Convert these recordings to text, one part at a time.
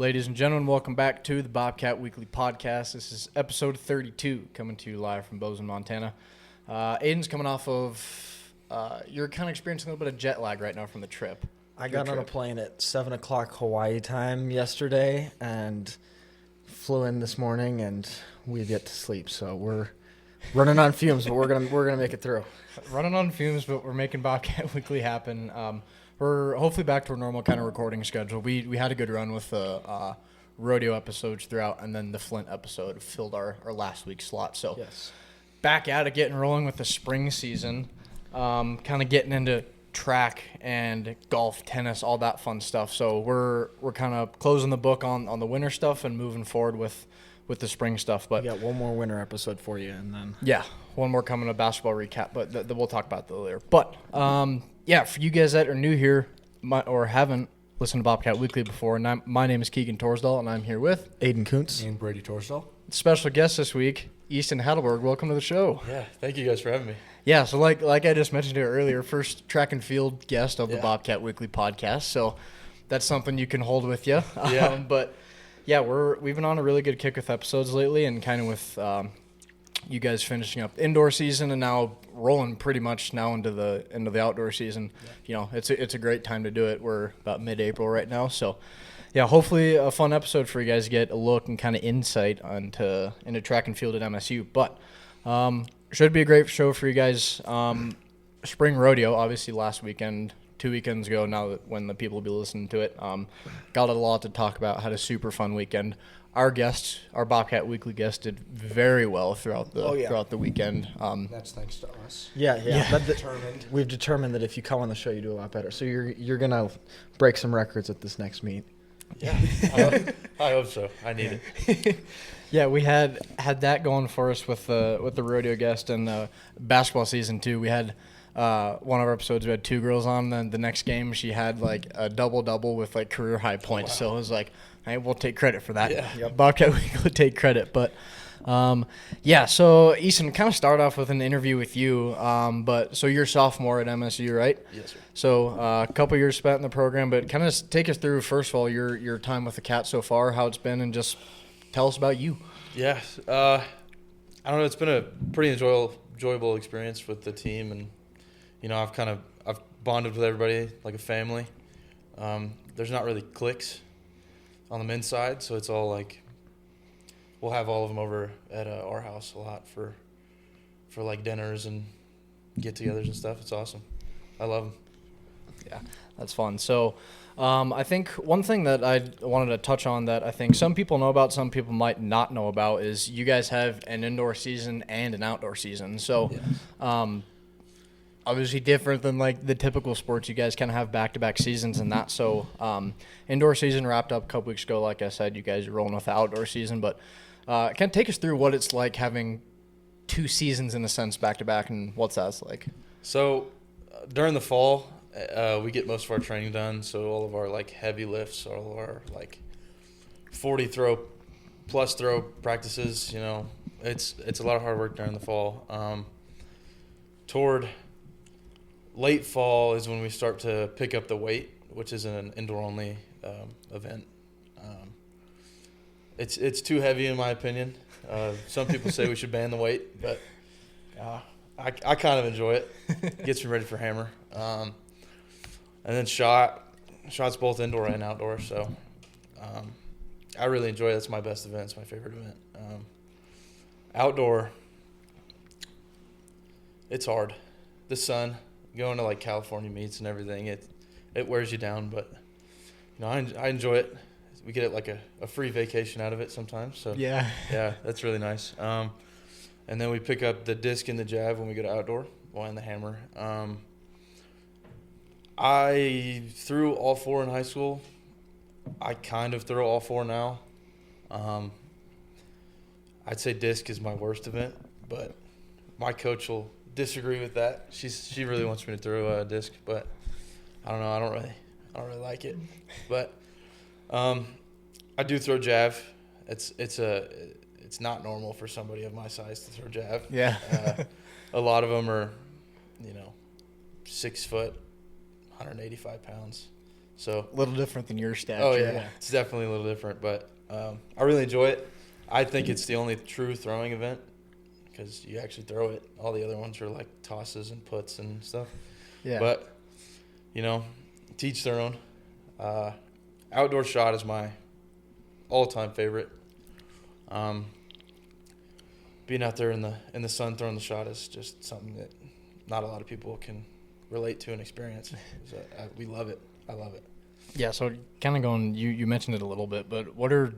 Ladies and gentlemen, welcome back to the Bobcat Weekly Podcast. This is episode 32, coming to you live from Bozeman, Montana. Aiden's coming off of, you're kind of experiencing a little bit of jet lag right now from the trip. I got on a plane at 7 o'clock Hawaii time yesterday and flew in this morning, and we get to sleep. So we're running on fumes, but we're gonna make it through. Running on fumes, but we're making Bobcat Weekly happen. We're hopefully back to our normal kind of recording schedule. We had a good run with the rodeo episodes throughout, and then the Flint episode filled our last week's slot. So Yes. Back at it, getting rolling with the spring season, kind of getting into track and golf, tennis, all that fun stuff. So we're kind of closing the book on the winter stuff and moving forward with the spring stuff. But We got one more winter episode for you, and then yeah, one more coming, a basketball recap, but we'll talk about that later. But yeah, for you guys that are new here or haven't listened to Bobcat Weekly before, and my name is Keegan Torsdahl, and I'm here with Aiden Kuntz. And Brady Torsdahl. special guest this week, Easton Hatleberg. Welcome to the show. Yeah, thank you guys for having me. Yeah, so like I just mentioned here earlier, first track and field guest of the Yeah. Bobcat Weekly podcast. So that's something you can hold with you. Yeah. But yeah, we've been on a really good kick with episodes lately, and kind of with you guys finishing up indoor season and now rolling pretty much now into the outdoor season. Yeah. You know, it's a great time to do it. We're about mid-April right now, so yeah, hopefully a fun episode for you guys to get a look and kind of insight into track and field at MSU. But should be a great show for you guys. Spring rodeo, obviously last weekend, 2 weekends ago now that when the people will be listening to it. Got a lot to talk about, had a super fun weekend. Our Bobcat Weekly guest, did very well throughout the weekend. That's thanks to us. Yeah. Determined. We've determined that if you come on the show, you do a lot better. So you're gonna break some records at this next meet. Yeah, I hope so. I need it. Yeah, we had that going for us with the rodeo guest and basketball season too. We had one of our episodes, we had 2 girls on. Then the next game, she had like a double with like career high points. Wow. So it was like, hey, we'll take credit for that. Yeah. Yep. Bobcat Weekly take credit, but. Yeah, so Easton, kind of start off with an interview with you. But so you're a sophomore at MSU, right? Yes, sir. So a couple years spent in the program, but kind of take us through first of all your time with the Cats so far, how it's been, and just tell us about you. Yeah, I don't know. It's been a pretty enjoyable experience with the team, and you know, I've bonded with everybody like a family. There's not really cliques on the men's side, so it's all like we'll have all of them over at our house a lot for like dinners and get-togethers and stuff. It's awesome. I love them. Yeah, that's fun. So I think one thing that I wanted to touch on that I think some people know about, some people might not know about, is you guys have an indoor season and an outdoor season. So obviously different than like the typical sports. You guys kind of have back-to-back seasons and that. So indoor season wrapped up a couple weeks ago. Like I said, you guys are rolling with the outdoor season. But kind of take us through what it's like having 2 seasons in a sense back-to-back and what's that's like. So during the fall, we get most of our training done. So all of our like heavy lifts, all of our like 40 plus throw practices, you know, it's a lot of hard work during the fall. Toward late fall is when we start to pick up the weight, which is an indoor only event. It's too heavy in my opinion. Some people say we should ban the weight, but I kind of enjoy it. Gets me ready for hammer. And then shots both indoor and outdoor. So I really enjoy it. That's my best event. It's my favorite event. Outdoor, it's hard. The sun, going to like California meets and everything, it wears you down. But you know, I enjoy it. We get it like a free vacation out of it sometimes. So Yeah. yeah, that's really nice. And then we pick up the disc and the jab when we go to outdoor, and the hammer. I threw all 4 in high school. I kind of throw all 4 now. I'd say disc is my worst event, but my coach will disagree with that. She really wants me to throw a disc, but I don't know. I don't really like it. But I do throw jab. It's not normal for somebody of my size to throw jab. Yeah. A lot of them are, 6 foot, 185 pounds. So A little different than your stature. oh yeah, it's definitely a little different, but I really enjoy it. I think it's the only true throwing event because you actually throw it. All the other ones are like tosses and puts and stuff. Yeah. But teach their own. Outdoor shot is my all-time favorite. Being out there in the sun throwing the shot is just something that not a lot of people can relate to and experience. So we love it. I love it. Yeah, so kind of going, you mentioned it a little bit, but what are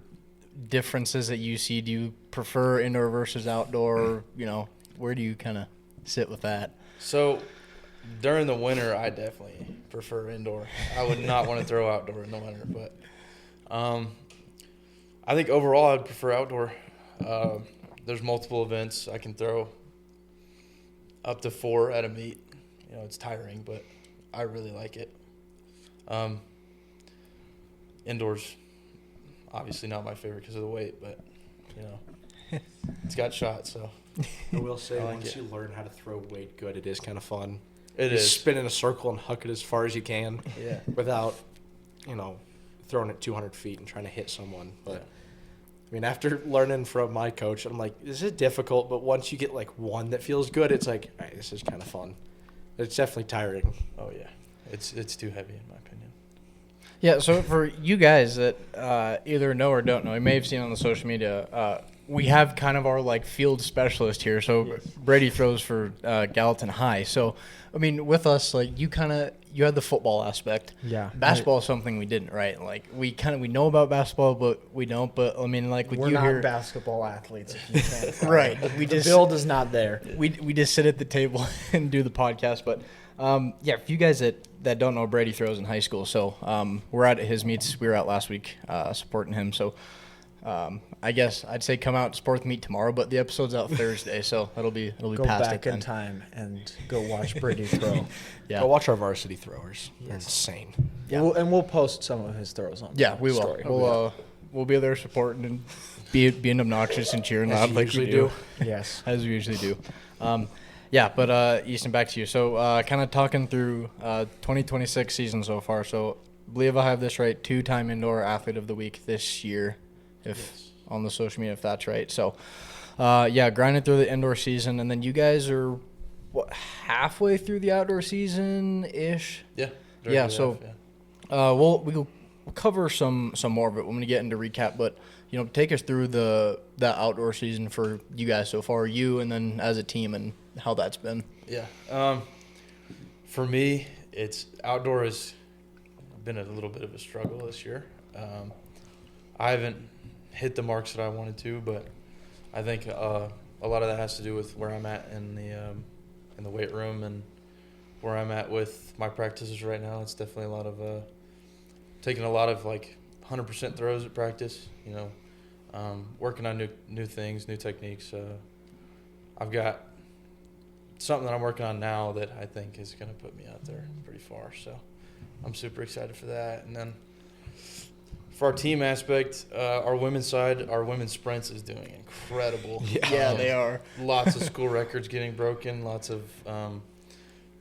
differences that you see? Do you prefer indoor versus outdoor? Where do you kind of sit with that? So during the winter, I definitely prefer indoor. I would not want to throw outdoor in the winter, but I think overall I'd prefer outdoor. There's multiple events. I can throw up to 4 at a meet. It's tiring, but I really like it. Indoors, obviously not my favorite because of the weight, but it's got shots. So I will say, I like once it. you learn how to throw weight good, it is kind of fun. It you is. spin in a circle and huck it as far as you can Yeah. without, throwing it 200 feet and trying to hit someone. But Yeah. I mean, after learning from my coach, I'm like, this is difficult, but once you get like one that feels good, it's like, all right, this is kind of fun. It's definitely tiring. Oh yeah, it's too heavy in my opinion. Yeah, so for you guys that either know or don't know, you may have seen on the social media, we have kind of our like field specialist here. So Yes. Brady throws for Gallatin High. So I mean, with us, like you had the football aspect. Yeah. Basketball is something we didn't, right? Like we know about basketball, but we don't. But I mean, like with We're you not here, basketball athletes. If you can't tell. right? We The just build is not there. we just sit at the table and do the podcast. But yeah, for you guys that don't know, Brady throws in high school. So we're out at his meets. We were out last week supporting him. So I guess I'd say come out and support the meet tomorrow, but the episode's out Thursday, so it'll be Go past back it in then. time and go watch Brady throw. Yeah. Go watch our varsity throwers. They're Yes. insane. Yeah. We'll post some of his throws on. Yeah, the we will. story. We'll be there supporting and being obnoxious and cheering As loud you like we usually do. Yes. As we usually do. Yeah, but Easton, back to you. So kind of talking through 2026 season so far. So I believe I have this right, 2-time indoor athlete of the week this year, if on the social media, if that's right. So yeah, grinding through the indoor season, and then you guys are halfway through the outdoor season ish. Yeah. Yeah, directly so- off, yeah. We'll cover some more of it when we get into recap, but take us through that outdoor season for you guys so far, you and then as a team, and how that's been. Yeah. For me, it's outdoor has been a little bit of a struggle this year. I haven't hit the marks that I wanted to, but I think a lot of that has to do with where I'm at in the weight room and where I'm at with my practices right now. It's definitely a lot of taking a lot of like 100% throws at practice. Working on new things, new techniques. I've got something that I'm working on now that I think is going to put me out there pretty far. So I'm super excited for that. And then for our team aspect, our women's side, our women's sprints is doing incredible. Yeah, they are. Lots of school records getting broken, lots of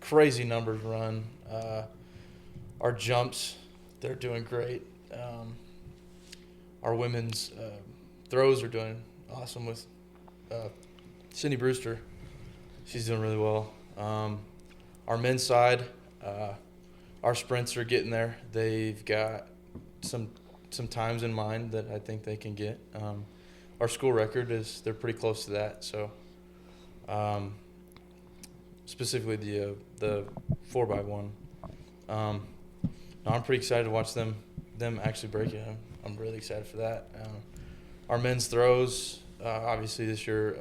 crazy numbers run. Our jumps, they're doing great. Our women's throws are doing awesome with Sydney Brewster. She's doing really well. Our men's side, our sprints are getting there. They've got some times in mind that I think they can get. Our school record they're pretty close to that. So specifically the 4x1. I'm pretty excited to watch them actually break it. I'm really excited for that. Our men's throws, obviously this year,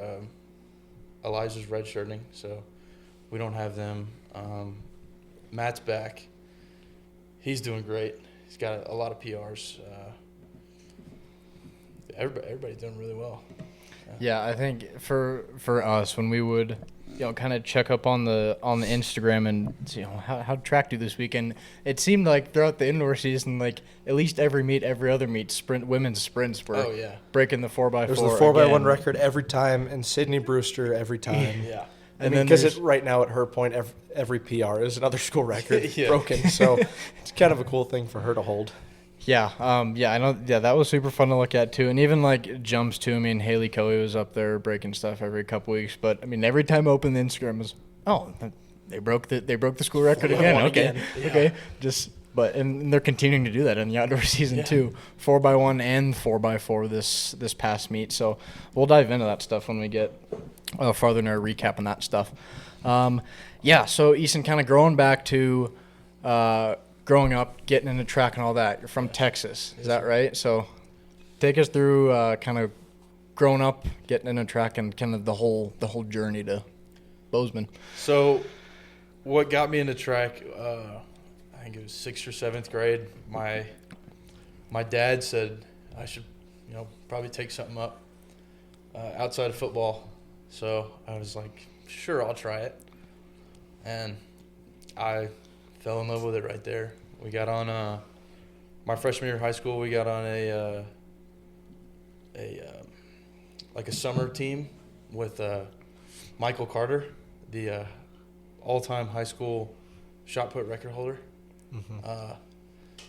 Elijah's redshirting, so we don't have them. Matt's back. He's doing great. He's got a lot of PRs. Everybody's doing really well. Yeah, I think for us, when we would kind of check up on the Instagram and see, how track do this weekend, it seemed like throughout the indoor season, like at least every other meet, women's sprints were breaking the 4x4. It was the 4x1 record every time, and Sydney Brewster every time. Yeah. I mean, because right now at her point, every PR is another school record broken. So it's kind of a cool thing for her to hold. Yeah, I know. Yeah, that was super fun to look at too, and even like jumps too. I mean, Haley Coey was up there breaking stuff every couple weeks, but I mean, every time I opened the Instagram was, they broke the school record again. Okay, and they're continuing to do that in the outdoor season too, 4x1 and 4x4 this past meet. So we'll dive into that stuff when we get farther in our recap on that stuff. So Easton, kind of growing back to growing up, getting into track and all that. You're from Texas, is that right? So take us through kind of growing up, getting into track, and kind of the whole journey to Bozeman. So what got me into track, I think it was 6th or 7th grade, my dad said I should, probably take something up outside of football. So I was like, sure, I'll try it. And I fell in love with it right there. We got on my freshman year of high school. We got on a summer team with Michael Carter, the all-time high school shot put record holder. Mm-hmm.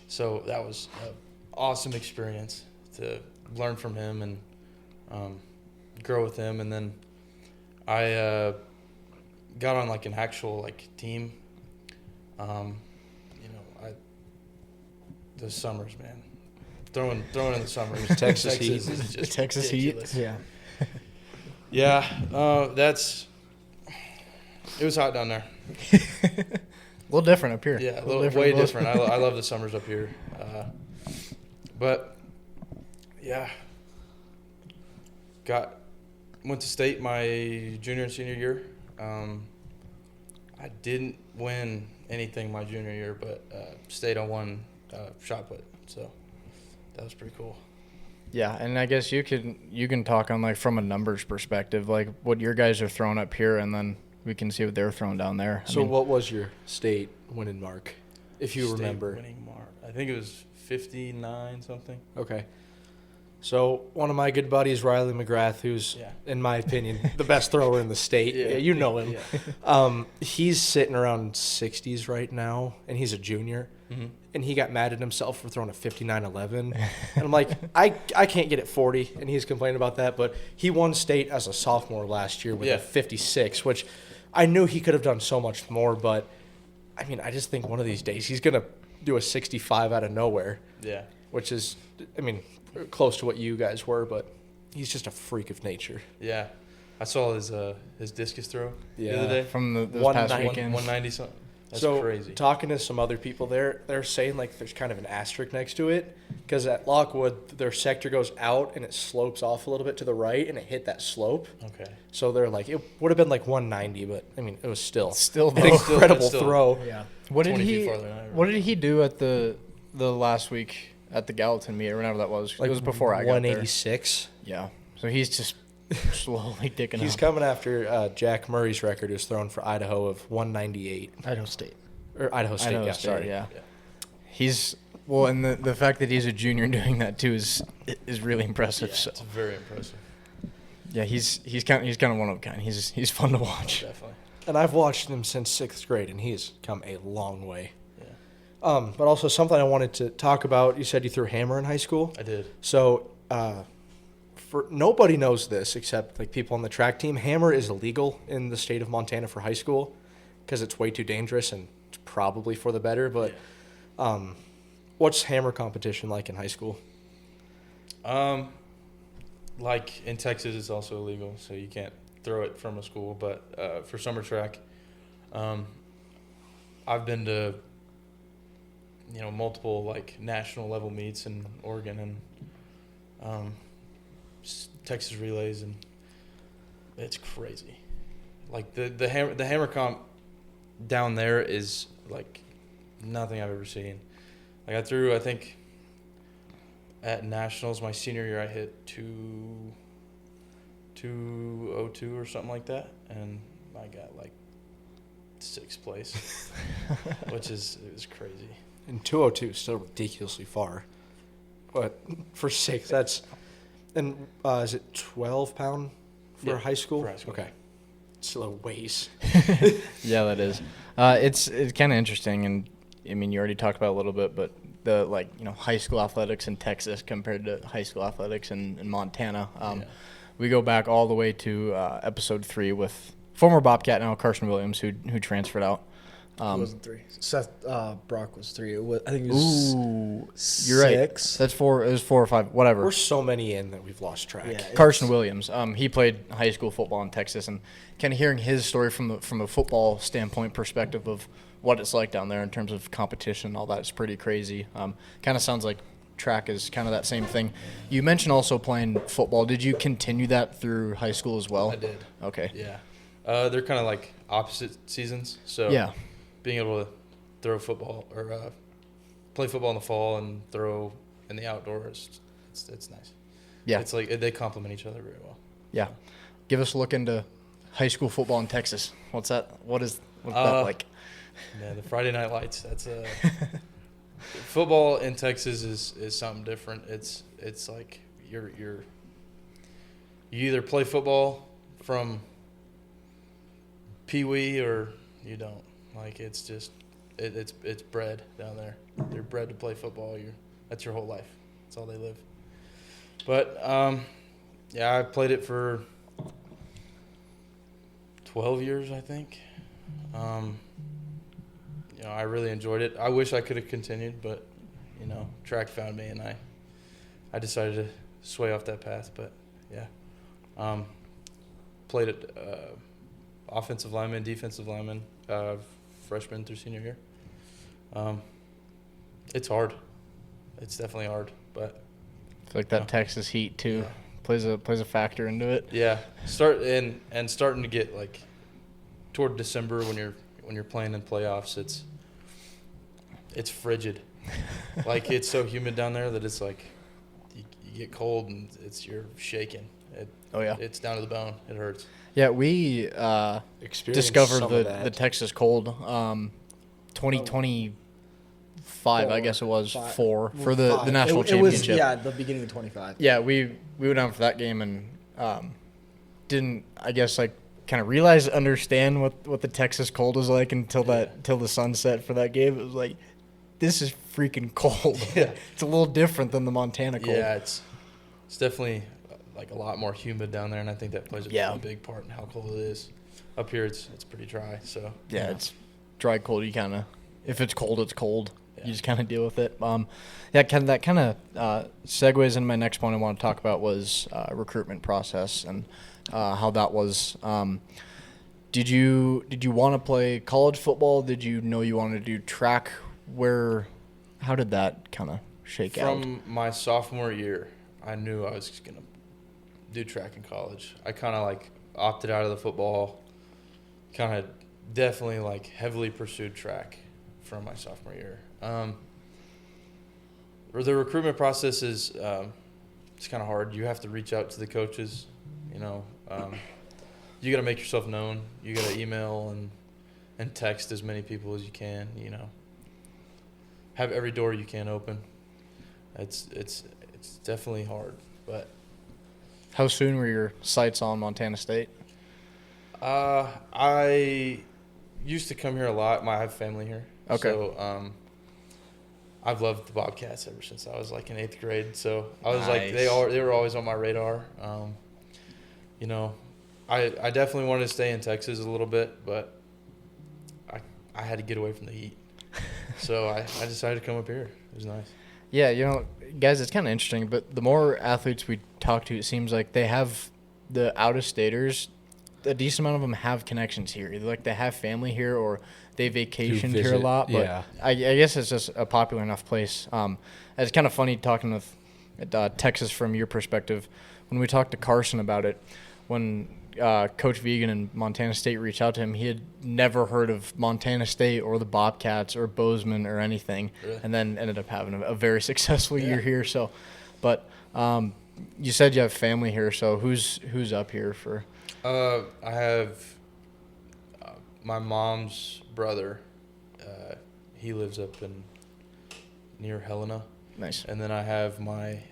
So that was an awesome experience to learn from him and grow with him. And then I got on like an actual team. The summers, man. Throwing in the summers. Texas heat. Is just Texas ridiculous. heat. Yeah. It was hot down there. A little different up here. Yeah, way different. I love the summers up here. But yeah, went to state my junior and senior year. I didn't win anything my junior year, but stayed on one shot put, so that was pretty cool. Yeah, and I guess you can talk on from a numbers perspective, like what your guys are throwing up here, and then we can see what they're throwing down there. So what was your state winning mark, if you remember? Winning mark, I think it was 59 something. Okay. So one of my good buddies, Riley McGrath, who's, in my opinion, the best thrower in the state. Yeah, you know him. Yeah. He's sitting around 60s right now, and he's a junior. Mm-hmm. And he got mad at himself for throwing a 59-11. And I'm like, I can't get it 40, and he's complaining about that. But he won state as a sophomore last year with a 56, which I knew he could have done so much more. But, I mean, I just think one of these days he's going to do a 65 out of nowhere. Yeah. Which is, close to what you guys were, but he's just a freak of nature. Yeah. I saw his discus throw the other day. From the past weekend. 190 something. That's crazy. Talking to some other people there, they're saying there's kind of an asterisk next to it because at Lockwood, their sector goes out and it slopes off a little bit to the right and it hit that slope. Okay. So they're like, it would have been 190, but it was still an incredible throw. Yeah. What did he do at the last week? At the Gallatin meet, or whenever that was. It was before I got there. 186. Yeah. So he's just slowly digging He's coming after Jack Murray's record, who's thrown for Idaho of 198. Idaho State. Or Idaho State, sorry. Yeah. He's and the fact that he's a junior doing that too is really impressive. Yeah, it's very impressive. Yeah, he's kind of one of a kind. He's fun to watch. Definitely. And I've watched him since 6th grade, and he's come a long way. But also something I wanted to talk about. You said you threw hammer in high school. I did. So, for nobody knows this except people on the track team. Hammer is illegal in the state of Montana for high school because it's way too dangerous and it's probably for the better. But, what's hammer competition like in high school? Like in Texas, it's also illegal, so you can't throw it from a school. But for summer track, I've been to multiple national level meets in Oregon and Texas relays, and it's crazy. The hammer comp down there is nothing I've ever seen. I threw, I think at nationals my senior year I hit 202 or something like that, and I got 6th place, which it was crazy. And 202 is still ridiculously far. But for 6, that's... And is it 12 pound for high school? For high school. Okay. slow ways. Yeah, that is. It's kind of interesting, and I mean, you already talked about it a little bit, but the high school athletics in Texas compared to high school athletics in Montana. We go back all the way to episode 3 with former Bobcat now Carson Williams, who transferred out. It wasn't 3. Seth Brock was 3. I think it was you're right. 6. That's 4. It was 4 or 5, whatever. We're so many in that we've lost track. Yeah, Carson Williams. He played high school football in Texas, and kind of hearing his story from a football standpoint perspective of what it's like down there in terms of competition and all that is pretty crazy. Kind of sounds like track is kind of that same thing. You mentioned also playing football. Did you continue that through high school as well? I did. Okay. Yeah. They're kind of like opposite seasons. So Yeah. being able to throw football or play football in the fall and throw in the outdoors, it's nice. Yeah. It's like they complement each other very well. Yeah. Give us a look into high school football in Texas. What's that? What's that like? Yeah, the Friday night lights. That's football in Texas is something different. It's like you either play football from pee-wee or you don't. Like it's just it's bred down there. You're bred to play football. That's your whole life. That's all they live. But yeah, I played it for 12 years, I think. I really enjoyed it. I wish I could have continued, but track found me, and I decided to sway off that path. But yeah, played it offensive lineman, defensive lineman, freshman through senior year. It's hard. It's definitely hard, but I feel like that Texas heat too plays a factor into it. Yeah, starting to get like toward December when you're playing in playoffs, it's frigid. Like it's so humid down there that it's like you get cold and you're shaking. It's down to the bone. It hurts. Yeah, we discovered the Texas cold 2025, I guess it was, 4 for the national championship. It was, the beginning of 25. Yeah, we went down for that game and didn't, I guess, like kind of realize, understand what the Texas cold was like until the sunset for that game. It was like, this is freaking cold. Yeah. It's a little different than the Montana cold. Yeah, it's definitely like a lot more humid down there, and I think that plays a big part in how cold it is. Up here, it's pretty dry. So yeah, it's dry cold. You kind of, if it's cold, it's cold. Yeah. You just kind of deal with it. That kind of segues into my next point I want to talk about was recruitment process and how that was. Did you want to play college football? Did you know you wanted to do track? How did that kind of shake out? From my sophomore year, I knew I was going to do track in college. I kind of like opted out of the football, kind of definitely like heavily pursued track from my sophomore year. The recruitment process is it's kind of hard. You have to reach out to the coaches, you got to make yourself known. You got to email and text as many people as you can, have every door you can open. It's definitely hard, but how soon were your sights on Montana State? I used to come here a lot. I have family here. Okay. So I've loved the Bobcats ever since I was like in 8th grade. So I was like they were always on my radar. I definitely wanted to stay in Texas a little bit, but I had to get away from the heat. So I decided to come up here. It was nice. Yeah, guys, it's kind of interesting, but the more athletes we talk to, it seems like they have the out-of-staters, a decent amount of them have connections here. Either like they have family here or they vacationed here a lot. But yeah. I guess it's just a popular enough place. It's kind of funny talking with Texas from your perspective. When we talked to Carson about it, when Coach Vegan and Montana State reached out to him, he had never heard of Montana State or the Bobcats or Bozeman or anything, really? And then ended up having a very successful year here. So, but you said you have family here, so who's up here for? I have my mom's brother. He lives up near Helena. Nice. And then I have my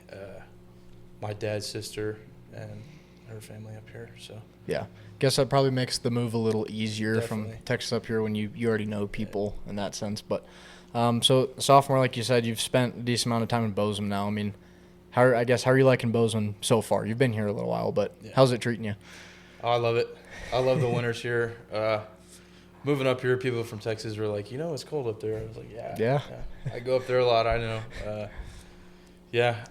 my dad's sister and her family up here. So Yeah. Guess that probably makes the move a little easier Definitely. from Texas up here when you already know people in that sense. But so sophomore, like you said, you've spent a decent amount of time in Bozeman now. I mean, how are you liking Bozeman so far? You've been here a little while, but how's it treating you? oh, I love it. I love the winters here. Moving up here, people from Texas were like, it's cold up there. I was like, yeah. I go up there a lot. I know.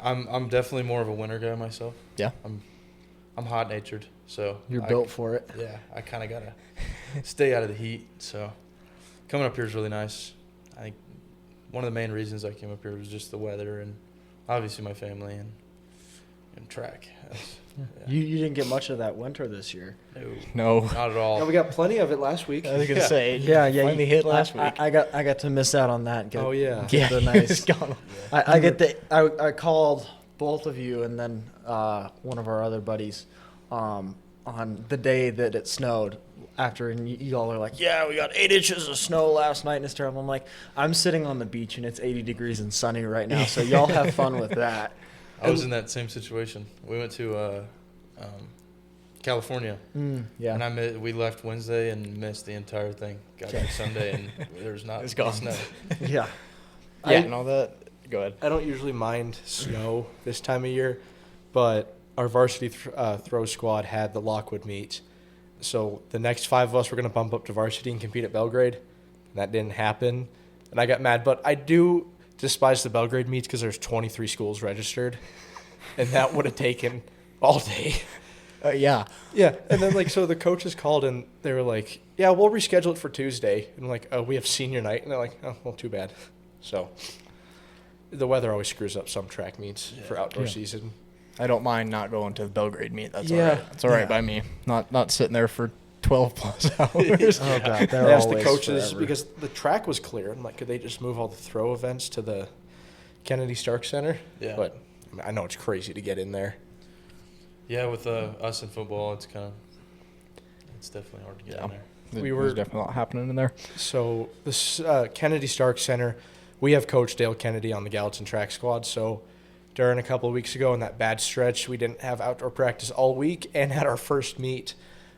I'm definitely more of a winter guy myself. Yeah. I'm hot natured, so You're built for it. Yeah, I kind of gotta stay out of the heat. So coming up here is really nice. I think one of the main reasons I came up here was just the weather and obviously my family and track. You didn't get much of that winter this year. No. Not at all. Yeah, we got plenty of it last week. I was gonna say, Yeah, finally hit last week. I got to miss out on that. Oh, yeah. Get the it's nice. gone. I called both of you and then one of our other buddies on the day that it snowed. After and y'all are like, yeah, we got 8 inches of snow last night and it's terrible. I'm like, I'm sitting on the beach and it's 80 degrees and sunny right now, so y'all have fun with that. I was in that same situation. We went to California. Yeah. And we left Wednesday and missed the entire thing. Got back Sunday and there was not It's gone. snow. Yeah. Yeah, and all that. Go ahead. I don't usually mind snow this time of year, but our varsity throw squad had the Lockwood meet. So the next 5 of us were going to bump up to varsity and compete at Belgrade. And that didn't happen. And I got mad. But I do despise the Belgrade meets because there's 23 schools registered. And that would have taken all day. Yeah. Yeah. And then, so the coaches called and they were like, yeah, we'll reschedule it for Tuesday. And I'm like, oh, we have senior night. And they're like, oh, well, too bad. So the weather always screws up some track meets for outdoor season. I don't mind not going to the Belgrade meet. That's all Yeah. right. That's all right by me. Not sitting there for 12 plus hours. Oh god, I they're asked the always coaches forever. because the track was clear. I'm like, could they just move all the throw events to the Kennedy Stark Center? Yeah. But I know it's crazy to get in there. Yeah, with us in football, it's definitely hard to get in there. There's definitely a lot happening in there. So this Kennedy Stark Center, we have Coach Dale Kennedy on the Gallatin track squad. So during a couple of weeks ago in that bad stretch, we didn't have outdoor practice all week and had our first meet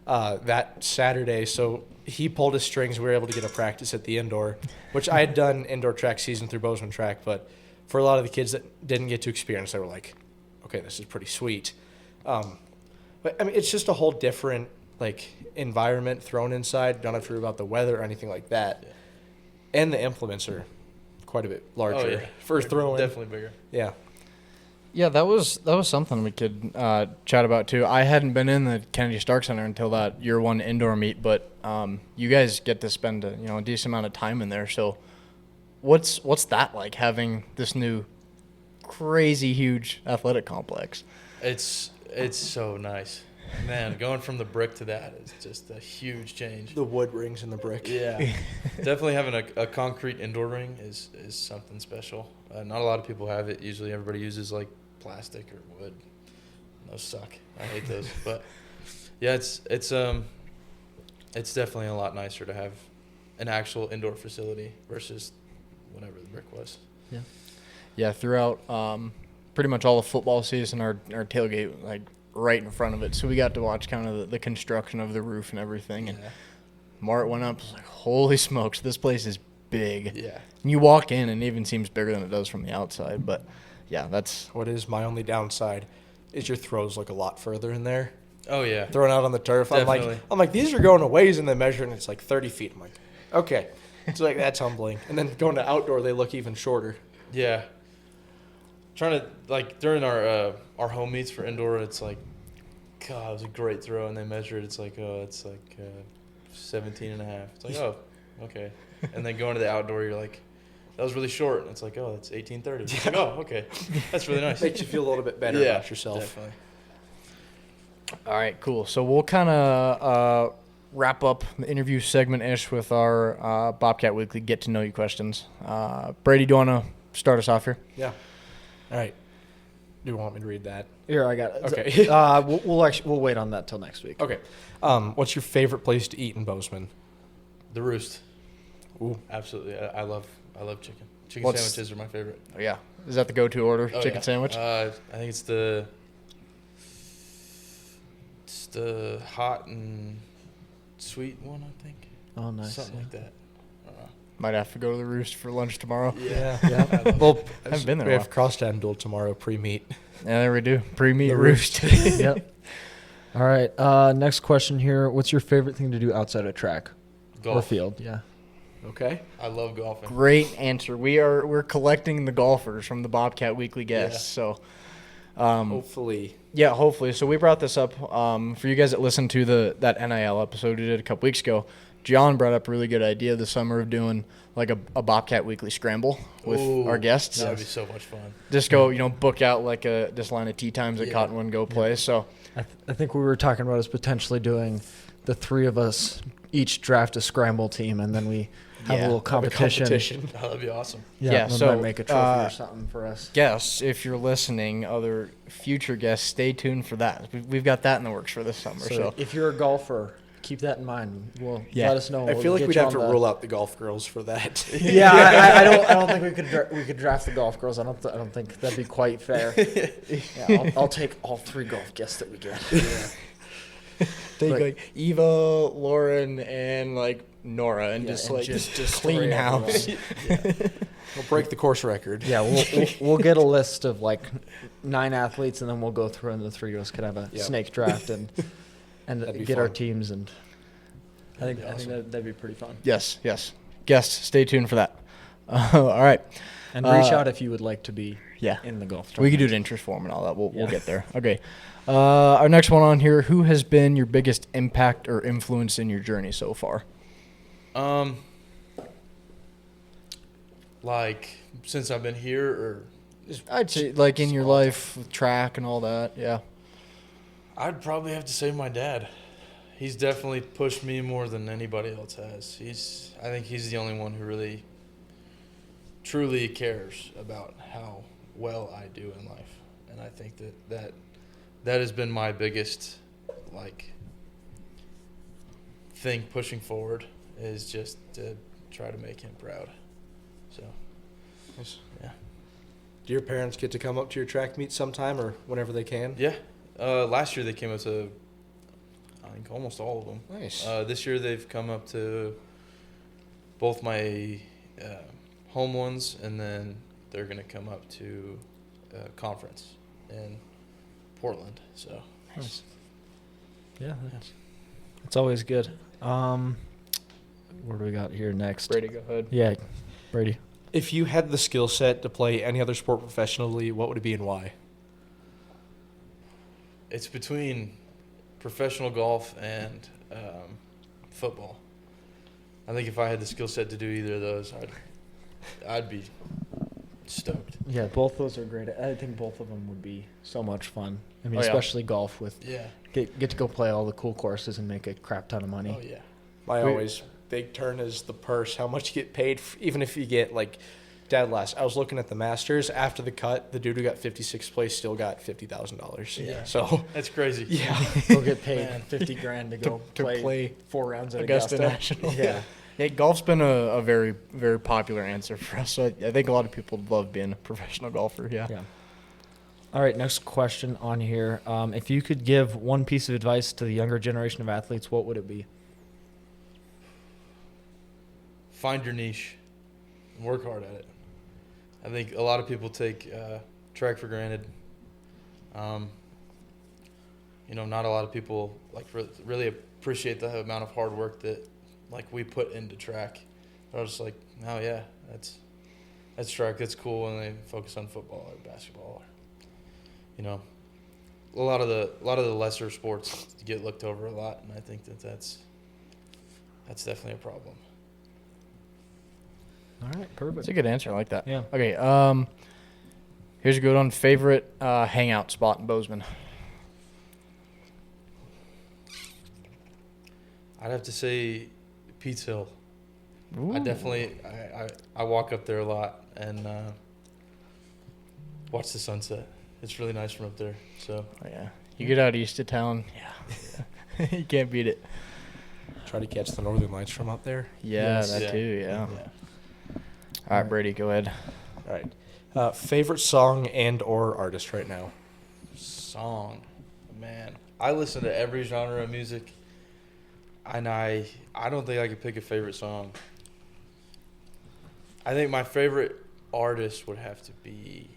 that Saturday. So he pulled his strings. We were able to get a practice at the indoor, which I had done indoor track season through Bozeman Track. But for a lot of the kids that didn't get to experience, they were like, okay, this is pretty sweet. But I mean, it's just a whole different environment thrown inside. Don't have to worry about the weather or anything like that. Yeah. And the implements are quite a bit larger. Oh, yeah. For throwing. Definitely bigger. Yeah. Yeah, that was something we could chat about too. I hadn't been in the Kennedy Stark Center until that year one indoor meet, but you guys get to spend a decent amount of time in there. So, what's that like, having this new crazy huge athletic complex? It's so nice, man. Going from the brick to that is just a huge change. The wood rings in the brick. Yeah, definitely having a concrete indoor ring is something special. Not a lot of people have it. Usually, everybody uses plastic or wood. Those suck. I hate those. But yeah, it's definitely a lot nicer to have an actual indoor facility versus whatever the brick was. Yeah, throughout pretty much all the football season, our tailgate right in front of it, so we got to watch kind of the construction of the roof and everything. And Mart went up, was like, holy smokes, this place is big. Yeah. And you walk in and it even seems bigger than it does from the outside. But yeah, that's What is my only downside is your throws look a lot further in there. Oh yeah. Throwing out on the turf. Definitely. I'm like, these are going a ways and they measure and it's 30 feet. I'm like, okay. It's that's humbling. And then going to outdoor, they look even shorter. Yeah. Trying to during our home meets for indoor, it's God, it was a great throw, and they measure it. It's 17 and a half. It's oh, okay. And then going to the outdoor, you're like, that was really short, and it's oh, that's 1830. It's oh, okay, that's really nice. Makes you feel a little bit better about yourself. Definitely. all right. Cool. So we'll kind of wrap up the interview segment-ish with our Bobcat Weekly get to know you questions. Brady, do you want to start us off here? Yeah. All right. Do you want me to read that? Here, I got it. Okay. We'll wait on that till next week. Okay. What's your favorite place to eat in Bozeman? The Roost. Ooh. Absolutely. I love chicken. Chicken What's- sandwiches are my favorite. Oh, yeah. Is that the go-to order, Oh, chicken yeah. sandwich? I think it's the Just a hot and sweet one, I think. Oh, nice. Something like that. I don't know. Might have to go to the Roost for lunch tomorrow. Yeah. Well, Haven't been there we in a have crosstown duel tomorrow, pre-meet. Yeah, there we do. Pre-meet The Roost. Yep. All right. Next question here. What's your favorite thing to do outside of track Golf. or field? Yeah. Okay. I love golfing. Great answer. We're collecting the golfers from the Bobcat Weekly guests. Yeah. So, Hopefully. yeah, hopefully. So we brought this up for you guys that listened to that NIL episode we did a couple weeks ago. John brought up a really good idea this summer of doing like a Bobcat Weekly scramble with Ooh, our guests. That would be so much fun. Just go, book out like this line of tee times at Yeah. Cottonwood Go play. So I think we were talking about is potentially doing the three of us each draft a scramble team, and then we have Yeah, a little Have a competition. Oh, that'd be awesome. Yeah, and then so, make a trophy or something for us. guests, if you're listening, other future guests, stay tuned for that. We've got that in the works for this summer. So, if you're a golfer, keep that in mind. Well, Yeah. let us know. I We'll feel like get we'd you have to on the- rule out the golf girls for that. Yeah, I don't think we could draft the golf girls. I don't think that'd be quite fair. Yeah, I'll take all three golf guests that we get. take But- like Eva, Lauren, and like Nora, and Yeah, just and like just clean destroy house. We'll break the course record. Yeah, we'll get a list of like 9 athletes, and then we'll go through, and the three of us could have a Yep. snake draft and That'd be get our fun. teams. And I think awesome. that'd be pretty fun. Yes. Guests, stay tuned for that. All right. And reach out if you would like to be Yeah. in the golf. We could do tournament. an interest form and all that. We'll Yeah. get there. Okay. Our next one on here. Who has been your biggest impact or influence in your journey so far? Like since I've been here, or I'd say like in your life with track and all that. Yeah. I'd probably have to say my dad. He's definitely pushed me more than anybody else has. I think he's the only one who really, truly cares about how well I do in life, and I think that has been my biggest thing pushing forward, is just to try to make him proud. So, yeah. Do your parents get to come up to your track meet sometime or whenever they can? Yeah. Last year they came up to, I think, almost all of them. Nice. This year they've come up to both my home ones, and then they're going to come up to a conference in Portland. So, Nice. Yeah, it's always good. What do we got here next? Brady, go ahead. Yeah, Brady. If you had the skill set to play any other sport professionally, what would it be and why? it's between professional golf and football. I think if I had the skill set to do either of those, I'd be stoked. Yeah, both those are great. I think both of them would be so much fun. I mean, Oh, yeah. especially golf with Yeah. get to go play all the cool courses and make a crap ton of money. Oh, yeah. My Wait. always big turn is the purse. How much you get paid, even if you get like dead last. I was looking at the Masters after the cut. The dude who got 56th place still got $50,000. Yeah. So That's crazy. yeah, Go get paid Man. $50,000 to go to play 4 rounds at Augusta Augusta. National. Yeah. Yeah, golf's been a very, very popular answer for us. So I think a lot of people love being a professional golfer. Yeah. Yeah. All right, next question on here. If you could give one piece of advice to the younger generation of athletes, what would it be? Find your niche and work hard at it. I think a lot of people take track for granted. Not a lot of people really appreciate the amount of hard work that we put into track. But I was just like, oh yeah, that's track. That's cool. And they focus on football or basketball, or, a lot of the lesser sports get looked over a lot, and I think that's definitely a problem. All right, perfect. That's a good answer. I like that. Yeah. Okay. Here's a good one. Favorite hangout spot in Bozeman. I'd have to say Pete's Hill. Ooh. I definitely I walk up there a lot and watch the sunset. It's really nice from up there. So Oh, yeah. You get out east of town. Yeah. You can't beat it. try to catch the northern lights from up there. Yeah, Yes. that Yeah. too. Yeah. All right, Brady, go ahead. All right. Favorite song and or artist right now? Song, man. I listen to every genre of music, and I don't think I could pick a favorite song. I think my favorite artist would have to be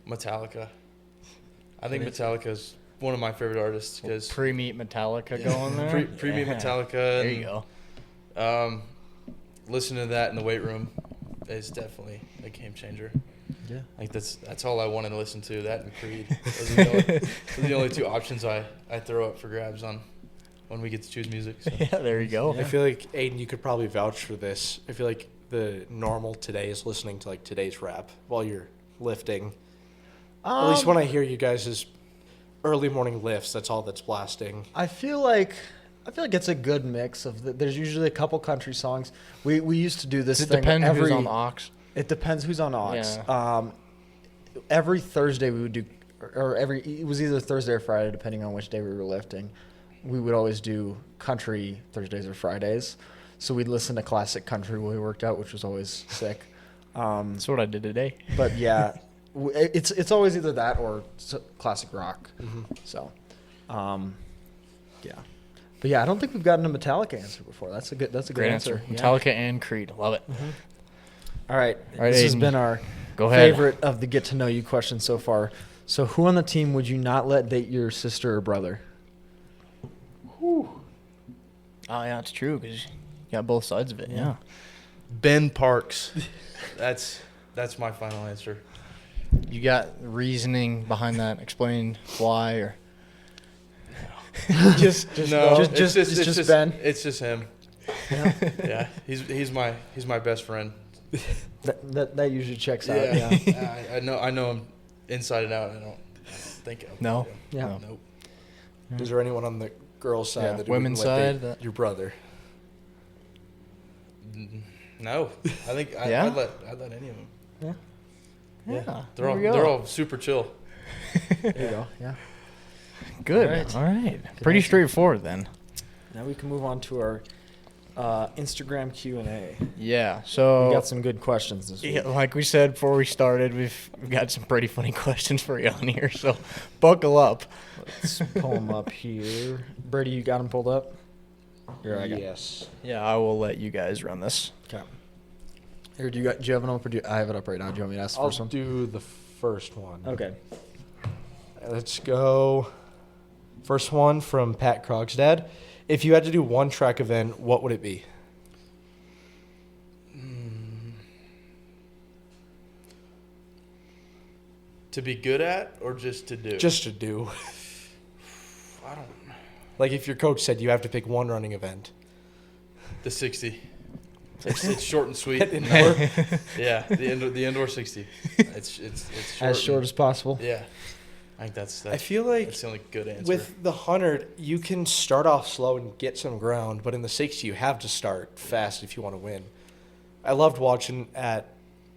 Metallica. I think Metallica's one of my favorite artists because Pre-meet Metallica going there. Pre-meet Metallica. There you go. Listening to that in the weight room is definitely a game changer. Yeah. Like that's all I wanted to listen to. That and Creed. Those are the only two options I throw up for grabs on when we get to choose music. So. Yeah, there you go. I feel like, Aiden, you could probably vouch for this. I feel like the normal today is listening to like today's rap while you're lifting. At least when I hear you guys' early morning lifts, that's all that's blasting. I feel like it's a good mix of there's usually a couple country songs. We used to do this Does it thing depend every who's on the aux? It depends who's on aux. Yeah. Every Thursday we would do, it was either Thursday or Friday, depending on which day we were lifting. We would always do country Thursdays or Fridays. So we'd listen to classic country while we worked out, which was always sick. That's what I did today. But yeah, it's always either that or classic rock. Mm-hmm. So, yeah. But yeah, I don't think we've gotten a Metallica answer before. That's a good answer. Yeah. Metallica and Creed. Love it. Mm-hmm. All right. All right, This has Aiden. been our Go ahead. favorite of the get to know you questions so far. So who on the team would you not let date your sister or brother? Oh, yeah, it's true because you got both sides of it. Yeah. Ben Parks. That's my final answer. You got reasoning behind that? Explain why or just No, just it's just Ben. It's just him. Yeah. Yeah, he's my best friend. That usually checks out. Yeah, Yeah. I know him inside and out. I don't think of No? him. Yeah. Nope. Is there anyone on the girls' side Yeah, that you women's wouldn't let side date that- your brother? No, I think Yeah? I'd let any of them. Yeah. Yeah. They're all super chill. There you go. Yeah. Good. All right. All right. Pretty answer. straightforward then. Now we can move on to our Instagram Q&A. Yeah. So We got some good questions this week. yeah, like we said before we started, we've got some pretty funny questions for you on here. So buckle up. Let's pull them up here. Brady, you got them pulled up? Here, I got. Yes. Yeah, I will let you guys run this. Okay. Here, do you have it up or I have it up right now? Do you want me to ask the I'll first one? do the first one. Okay. Let's go. First one from Pat Krogstad. If you had to do one track event, what would it be? To be good at or just to do? Just to do. I don't. Like if your coach said you have to pick one running event. The 60. It's short and sweet. Indoor? Yeah, the indoor 60. It's short As short as possible. Yeah, I think that's I feel like that's the only good answer. with the 100, you can start off slow and get some ground, but in the 60, you have to start fast if you want to win. I loved watching at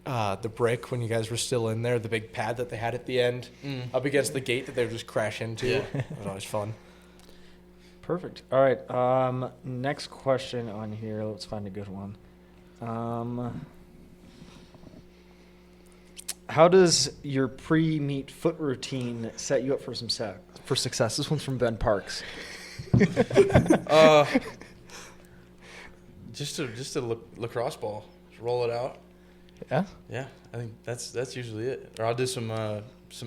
the brick when you guys were still in there, the big pad that they had at the end up against the gate that they would just crash into. Yeah. It was always fun. Perfect. All right. Next question on here. Let's find a good one. How does your pre-meet foot routine set you up for success? This one's from Ben Parks. Just a lacrosse ball, just roll it out. Yeah. Yeah, I think that's usually it. Or I'll do some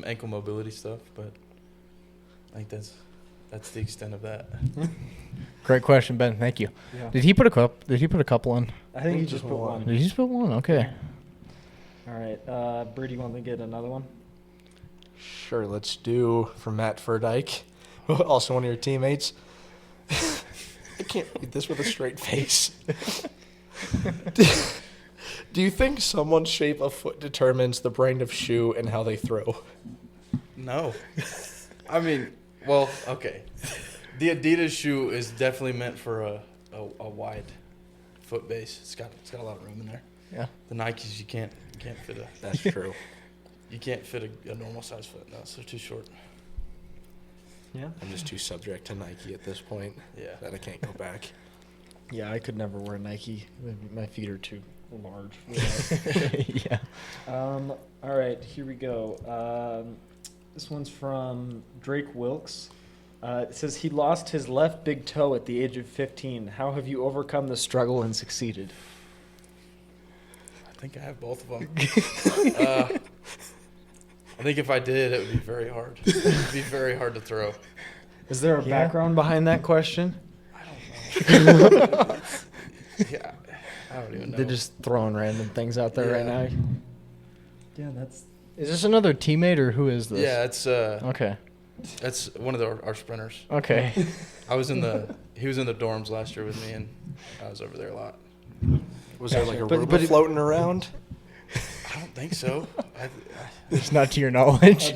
ankle mobility stuff, but I think that's the extent of that. Great question, Ben. Thank you. Yeah. Did he put a couple in? I think he just put one. Did he just put one? Okay. All right. Brady, want to get another one? Sure, let's do from Matt Furdyke, also one of your teammates. I can't read this with a straight face. Do you think someone's shape of foot determines the brand of shoe and how they throw? No, I mean, well, okay. The Adidas shoe is definitely meant for a wide foot base. It's got a lot of room in there. Yeah. The Nikes you can't fit a That's true. you can't fit a normal size foot. No, so they're too short. Yeah. I'm just too subject to Nike at this point Yeah. that I can't go back. Yeah, I could never wear Nike. My feet are too large. Yeah. All right, here we go. This one's from Drake Wilkes. It says he lost his left big toe at the age of 15. How have you overcome the struggle and succeeded? I think I have both of them. I think if I did, it would be very hard. It would be very hard to throw. Is there a background behind that question? I don't know. Yeah, I don't even know. They're just throwing random things out there right now. Yeah, Is this another teammate or who is this? Yeah, it's Okay. that's one of our sprinters. Okay. He was in the dorms last year with me, and I was over there a lot. Was there like a But- Roomba but it- floating around? I don't think so. It's not to your knowledge.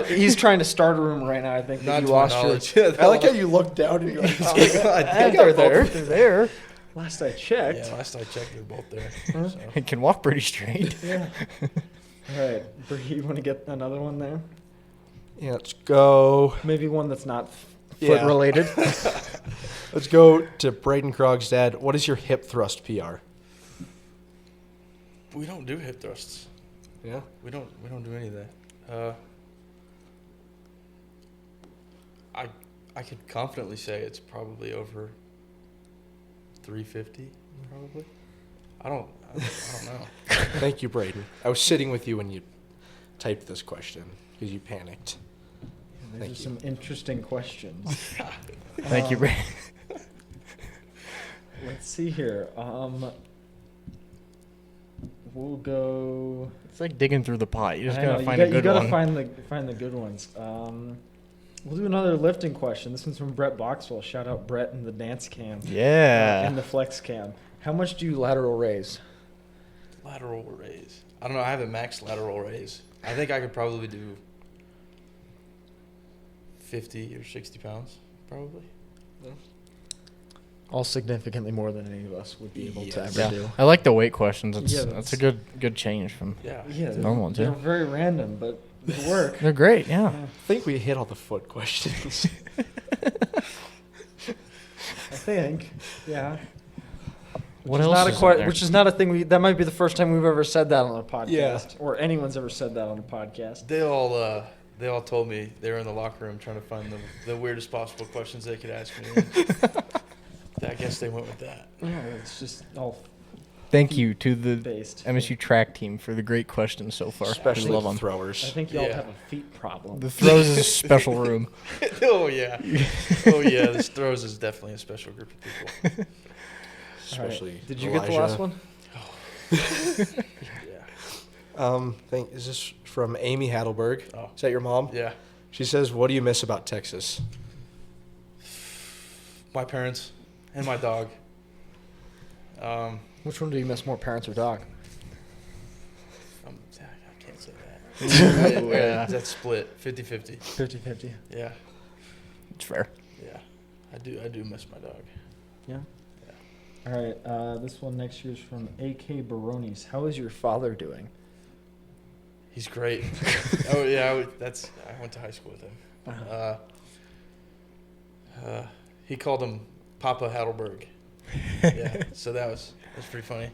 He's trying to start a room right now. I think Not you to my lost knowledge. I like how you look down and you're like, I think They're there. both- They're there. Last I checked. Yeah, last I checked, they're both there. So. It can walk pretty straight. Yeah. All right, Bree, you want to get another one there? yeah, let's go. Maybe one that's not Yeah. foot related. Let's go to Braden Krogstad. What is your hip thrust PR? We don't do hip thrusts. Yeah. We don't do any of that. I could confidently say it's probably over 350. Probably. I don't know. Thank you, Braden. I was sitting with you when you typed this question because you panicked. These Thank are you. some interesting questions. Thank you, Brad. Let's see here. We'll go. It's like digging through the pot. You just I know, gotta find a good you gotta one. find the good ones. We'll do another lifting question. This one's from Brett Boxwell. Shout out Brett in the dance cam. Yeah. And the flex cam. How much do you lateral raise? Lateral raise. I don't know. I have a max lateral raise. I think I could probably do 50 or 60 pounds, probably. All significantly more than any of us would be able to ever Yeah. do. I like the weight questions. It's Yeah, that's a good change from Yeah. Yeah, normal they're too. very random, but they work. They're great. Yeah. I think we hit all the foot questions. I think. Yeah. What Which is else not is a in there? which is not a thing that might be the first time we've ever said that on a podcast. Yeah. Or anyone's ever said that on a podcast. They all told me they were in the locker room trying to find the weirdest possible questions they could ask me. I guess they went with that. Yeah, it's just all Thank you to the based. MSU track team for the great questions so far. Especially we love the them. I throwers. think y'all Yeah. have a feet problem. The throws is a special room. Oh yeah. Oh yeah. This throws is definitely a special group of people. All right. Especially Did you get the last one? Yeah. Is this from Amy Hatleberg? Oh. Is that your mom? Yeah. She says, "What do you miss about Texas?" My parents and my dog. Which one do you miss more, parents or dog? I can't say that. Yeah. That's split 50-50. 50-50. Yeah. It's fair. Yeah. I do miss my dog. Yeah. All right. This one next year is from A.K. Barones. How is your father doing? He's great. Oh yeah, I went to high school with him. He called him Papa Hatleberg. Yeah, so that's pretty funny.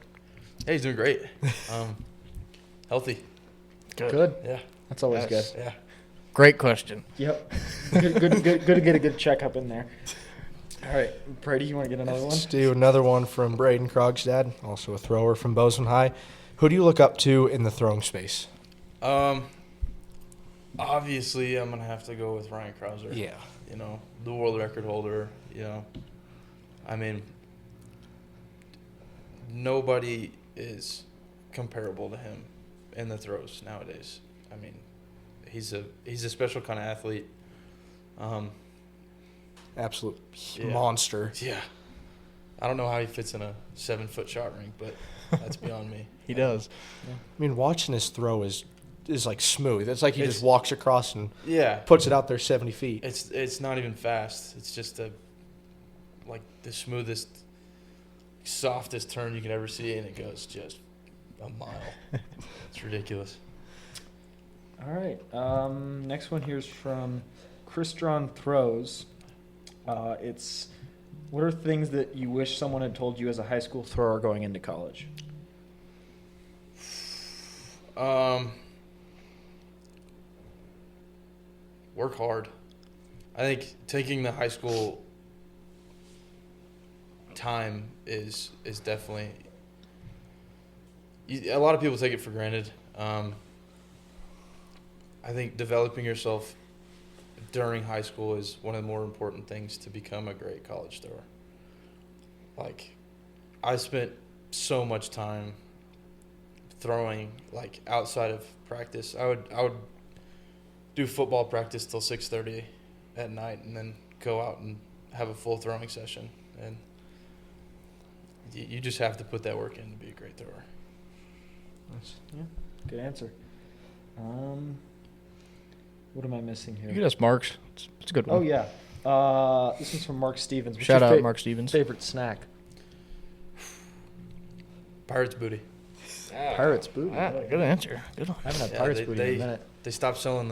Yeah, he's doing great. Healthy. Good. Yeah. That's always Yes, good. Yeah. Great question. Yep. Good to get a good checkup in there. All right, Brady, you want to get another one? Let's do another one from Braden Krogstad, also a thrower from Bozeman High. Who do you look up to in the throwing space? Obviously, I'm gonna have to go with Ryan Krauser. Yeah. You know, the world record holder. You know, I mean, nobody is comparable to him in the throws nowadays. I mean, he's a special kind of athlete. Absolute Yeah. monster. Yeah. I don't know how he fits in a 7-foot shot ring, but that's beyond me. He does. I mean, watching his throw is like smooth. It's like he It's- just walks across and Yeah. puts it out there 70 feet. It's not even fast. It's just like the smoothest, softest turn you can ever see, and it goes just a mile. It's ridiculous. All right. Next one here is from Chris Throws. It's What are things that you wish someone had told you as a high school thrower going into college? Work hard. I think taking the high school time is definitely. A lot of people take it for granted. I think developing yourself during high school is one of the more important things to become a great college thrower. Like, I spent so much time throwing, like, outside of practice. I would do football practice till 6:30 at night and then go out and have a full throwing session. And you just have to put that work in to be a great thrower. Yeah, good answer. What am I missing here? You could ask Mark's. It's a good one. Oh, yeah. This is from Mark Stevens. What's Shout your out Mark Stevens. favorite snack? Pirates booty. Pirates booty. Good answer. Good one. I haven't had Yeah, Pirates booty in a minute. They stopped selling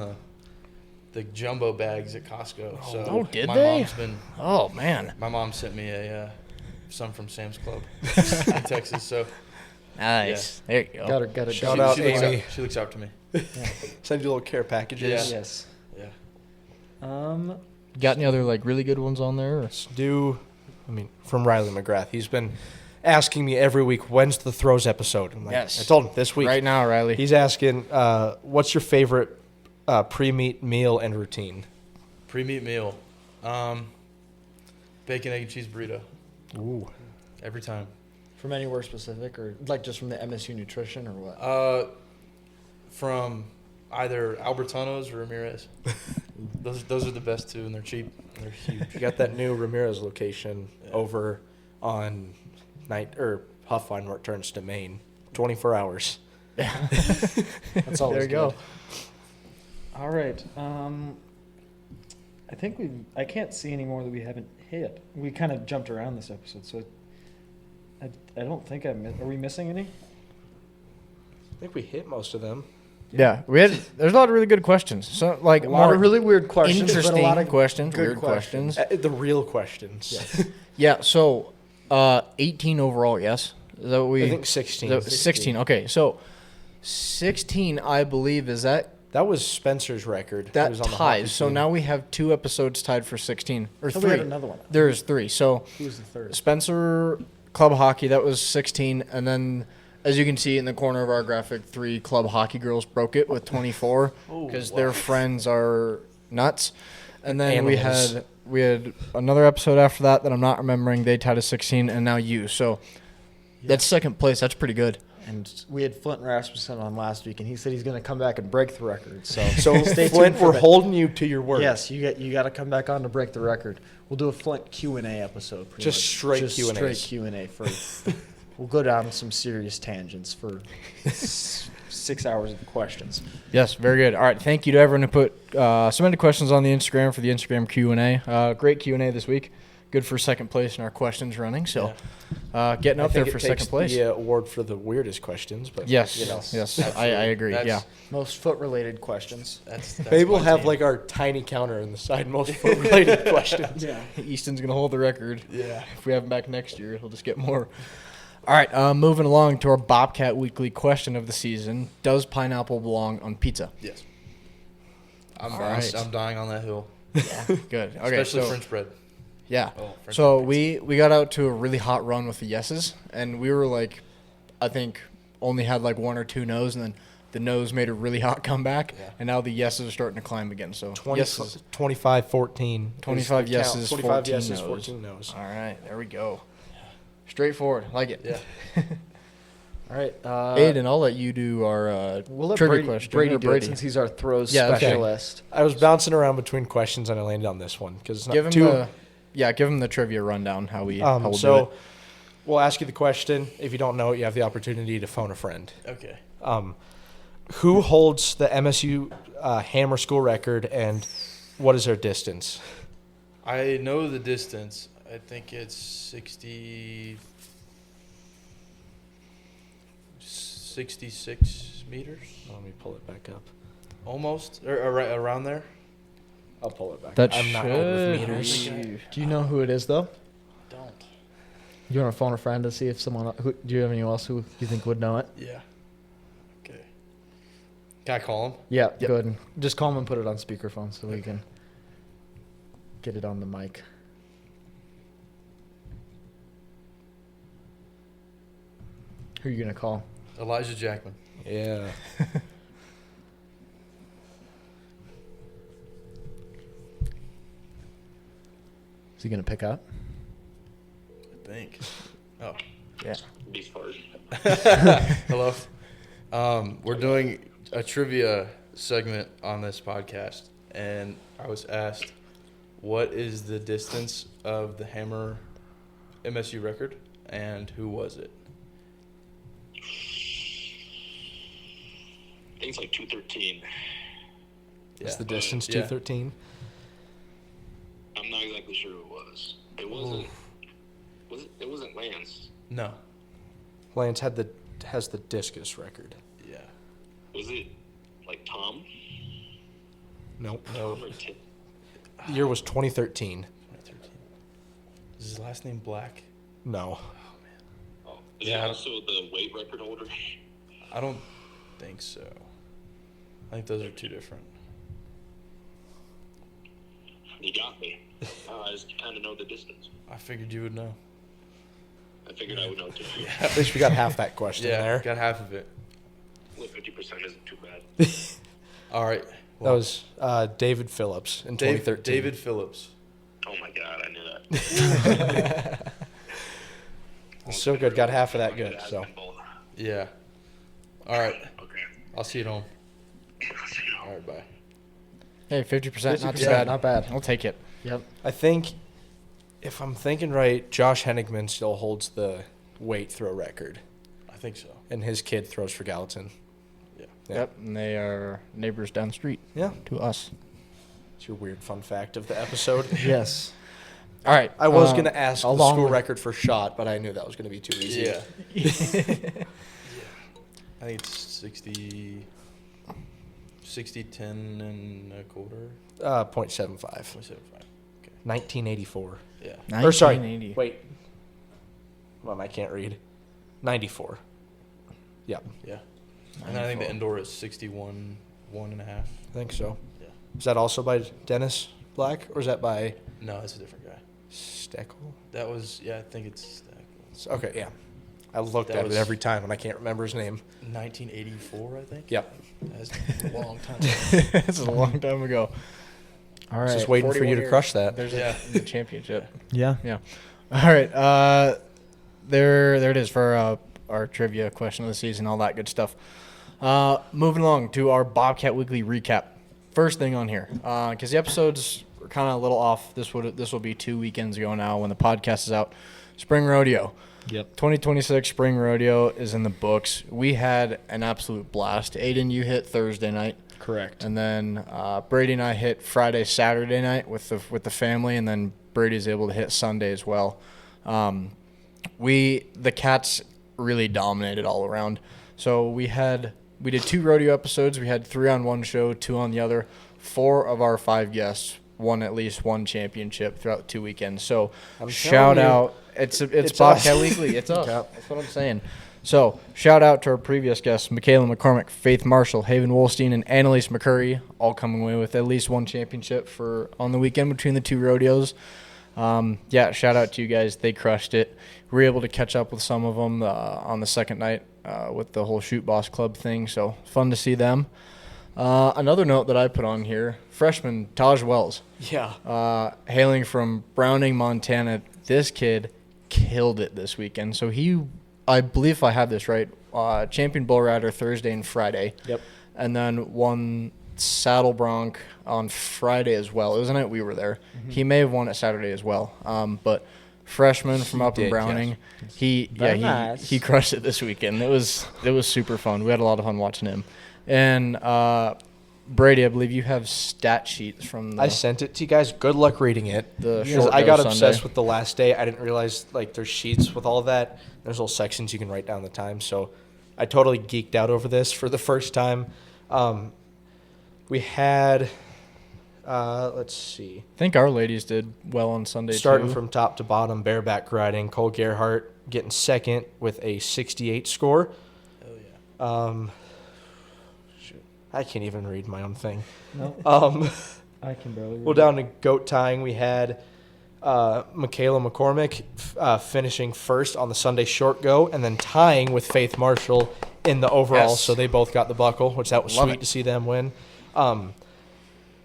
the jumbo bags at Costco. So Oh, did my they? Mom's been, Oh, man. my mom sent me some from Sam's Club in Texas. So Nice. There you go. Got it. Shout out, she looks Amy. She looks out to me. Send you little care packages. Yeah. Yes. Yeah. Got any other, like, really good ones on there? Or? From Riley McGrath. He's been asking me every week, when's the throws episode? I'm like, Yes. I told him this week. Right now, Riley. He's asking, what's your favorite pre-meet meal and routine? Pre-meet meal. Bacon, egg, and cheese burrito. Ooh. Every time. From anywhere specific, or like just from the MSU nutrition, or what? From either Albertano's or Ramirez. Those are the best two, and they're cheap. And they're huge. You got that new Ramirez location over on Huffline where it turns to Maine. 24 hours. That's always There you go. good. All right. I think I can't see any more that we haven't hit. We kind of jumped around this episode, so I don't think are we missing any? I think we hit most of them. Yeah, there's a lot of really good questions. So, like, A lot more of really weird questions, interesting but a lot of questions, good weird questions. The real questions. Yes. Yeah, so 18 overall, yes? Is that what we... I think 16. is that 16, okay. So 16, I believe, is that That was Spencer's record. He was on the hockey ties. So team. now we have 2 episodes tied for 16. Or Oh, 3. we had another one. There's 3. So Who was the third? Spencer Club Hockey, that was 16. And then, as you can see in the corner of our graphic, 3 Club Hockey girls broke it with 24 because their friends are nuts. And then Animals. we had another episode after that I'm not remembering. They tied to 16, and now you. So that's second place. That's pretty good. And we had Flint Rasmussen on last week, and he said he's going to come back and break the record. So Flint, stay tuned for we're that. holding you to your word. Yes, you got to come back on to break the record. We'll do a Flint Q&A episode. pretty Just much. straight Just Q&As. straight Q&A for. We'll go down some serious tangents for 6 hours of questions. Yes, very good. All right, thank you to everyone who put submitted questions on the Instagram for the Instagram Q&A. Great Q&A this week. Good for second place in our questions running. So getting up there for second place. The award for the weirdest questions, but Yes, you know, yes, I agree. That's- Most foot-related questions. That's maybe we'll my have team. like our tiny counter in the side most related questions. Yeah. Easton's gonna hold the record. Yeah. If we have him back next year, he'll just get more. All right, moving along to our Bobcat Weekly question of the season: does pineapple belong on pizza? Yes. All right. I'm dying on that hill. Good. Okay, Especially so French bread. yeah. Oh, French So bread. we got out to a really hot run with the yeses, and we were like, I think only had like 1 or 2 no's, and then the no's made a really hot comeback, Yeah. and now the yeses are starting to climb again. So 25-14. 25 yeses, 25 14 yeses, no's. 14 no's. All right, there we go. Straightforward, like it. Yeah. All right. Aiden, I'll let you do our We'll let trivia Brady, question. Brady Or do it since he's our throws Yeah, okay. specialist. I was bouncing around between questions and I landed on this one because it's not Give him too. give him the trivia rundown how we'll do So it. we'll ask you the question. If you don't know it, you have the opportunity to phone a friend. Okay. Who holds the MSU Hammer School record and what is their distance? I know the distance. I think it's 66 meters. Let me pull it back up. Almost. Or around there. I'll pull it back That up. I'm not good with should meters. be- Do you know who it is, though? Don't. You want to phone a friend to see if someone? Do you have anyone else who you think would know it? Yeah. Okay. Can I call him? Yeah, go ahead and just call him and put it on speakerphone so we can get it on the mic. Who are you gonna call? Elijah Jackman. Yeah. Is he gonna pick up? I think. Oh. Yeah. Be smart. Hello. We're doing a trivia segment on this podcast, and I was asked, what is the distance of the Hammer MSU record, and who was it? I think it's like 213. Is the distance Yeah. 213? I'm not exactly sure who it was. It wasn't. It wasn't Lance. No. Lance has the discus record. Yeah. Was it like Tom? Nope. No. Tom or Tim? The year was 2013. 2013. Is his last name Black? No. Oh, is Yeah, I he don't- also the weight record holder? I don't think so. I think those are two different. You got me. I just kind of know the distance. I figured you would know. I figured I would know too. At least we got half that question Yeah, there. got half of it. Well, 50% isn't too bad. All right. That was David Phillips in 2013. David Phillips. Oh my God, I knew that. So good, got half of that good. It has So been both. Yeah. All right. Okay. I'll see you at home. I'll see you. All right, bye. Hey, 50%, not too 50%, bad. not bad. I'll take it. Yep. I think, if I'm thinking right, Josh Hennigman still holds the weight throw record, I think so. and his kid throws for Gallatin. Yeah. Yeah. Yep, and they are neighbors down the street Yeah. to us. It's your weird fun fact of the episode. Yes. All right. I was going to ask the along school with- record for shot, but I knew that was going to be too easy. Yeah. I think it's 60, 10 and a quarter. 0.75. 0.75. 1984. Yeah. Or sorry, 1980. wait. Well, I can't read. 94. Yep, Yeah. And then I think the indoor is 61, 1.5. I think so. Yeah. Is that also by Dennis Black, or is that by No, that's a different guy. Steckel? That was, yeah, I think it's Okay, yeah. I looked That at was- it every time, and I can't remember his name. 1984, I think. Yep. That's a long time. This is a long time ago. All I right. was just waiting for 41 you to years. crush that. There's Yeah. the championship. Yeah. Yeah. All right. There it is for our trivia question of the season, all that good stuff. Moving along to our Bobcat Weekly recap. First thing on here, because the episodes were kind of a little off. This will be 2 weekends ago now when the podcast is out. Spring Rodeo. Yep. 2026 Spring Rodeo is in the books. We had an absolute blast. Aiden, you hit Thursday night. Correct. And then Brady and I hit Friday, Saturday night with the family, and then Brady's able to hit Sunday as well. The Cats really dominated all around. So we did 2 rodeo episodes. We had 3 on one show, 2 on the other. 4 of our 5 guests won at least one championship throughout the 2 weekends. So I'm shout telling you, out. It's it's Bobcat us. Weekly. It's us. Yep. That's what I'm saying. So, shout out to our previous guests, Michaela McCormick, Faith Marshall, Haven Wolstein, and Annalise McCurry, all coming away with at least one championship on the weekend between the 2 rodeos. Shout out to you guys. They crushed it. We were able to catch up with some of them on the second night with the whole Shoot Boss Club thing, so fun to see them. Another note that I put on here, freshman Taj Wells, hailing from Browning, Montana. This kid killed it this weekend. So I believe if I have this right, champion bull rider Thursday and Friday. Yep. And then won saddle bronc on Friday as well. It was the night we were there. Mm-hmm. He may have won it Saturday as well. But freshman from up in did, Browning, Very nice. he crushed it this weekend. It was super fun. We had a lot of fun watching him. And Brady, I believe you have stat sheets from I sent it to you guys. Good luck reading it. the Because short I go got Sunday. obsessed with the last day. I didn't realize there's sheets with all that. There's little sections you can write down the time. So I totally geeked out over this for the first time. We had Let's see. I think our ladies did well on Sunday Starting too. from top to bottom, bareback riding, Cole Gerhardt getting second with a 68 score. Oh yeah. Shoot, I can't even read my own thing. No, I can barely. Well, down to goat tying, we had Michaela McCormick finishing first on the Sunday short go, and then tying with Faith Marshall in the overall. Yes. So they both got the buckle, which that was Love sweet it. to see them win.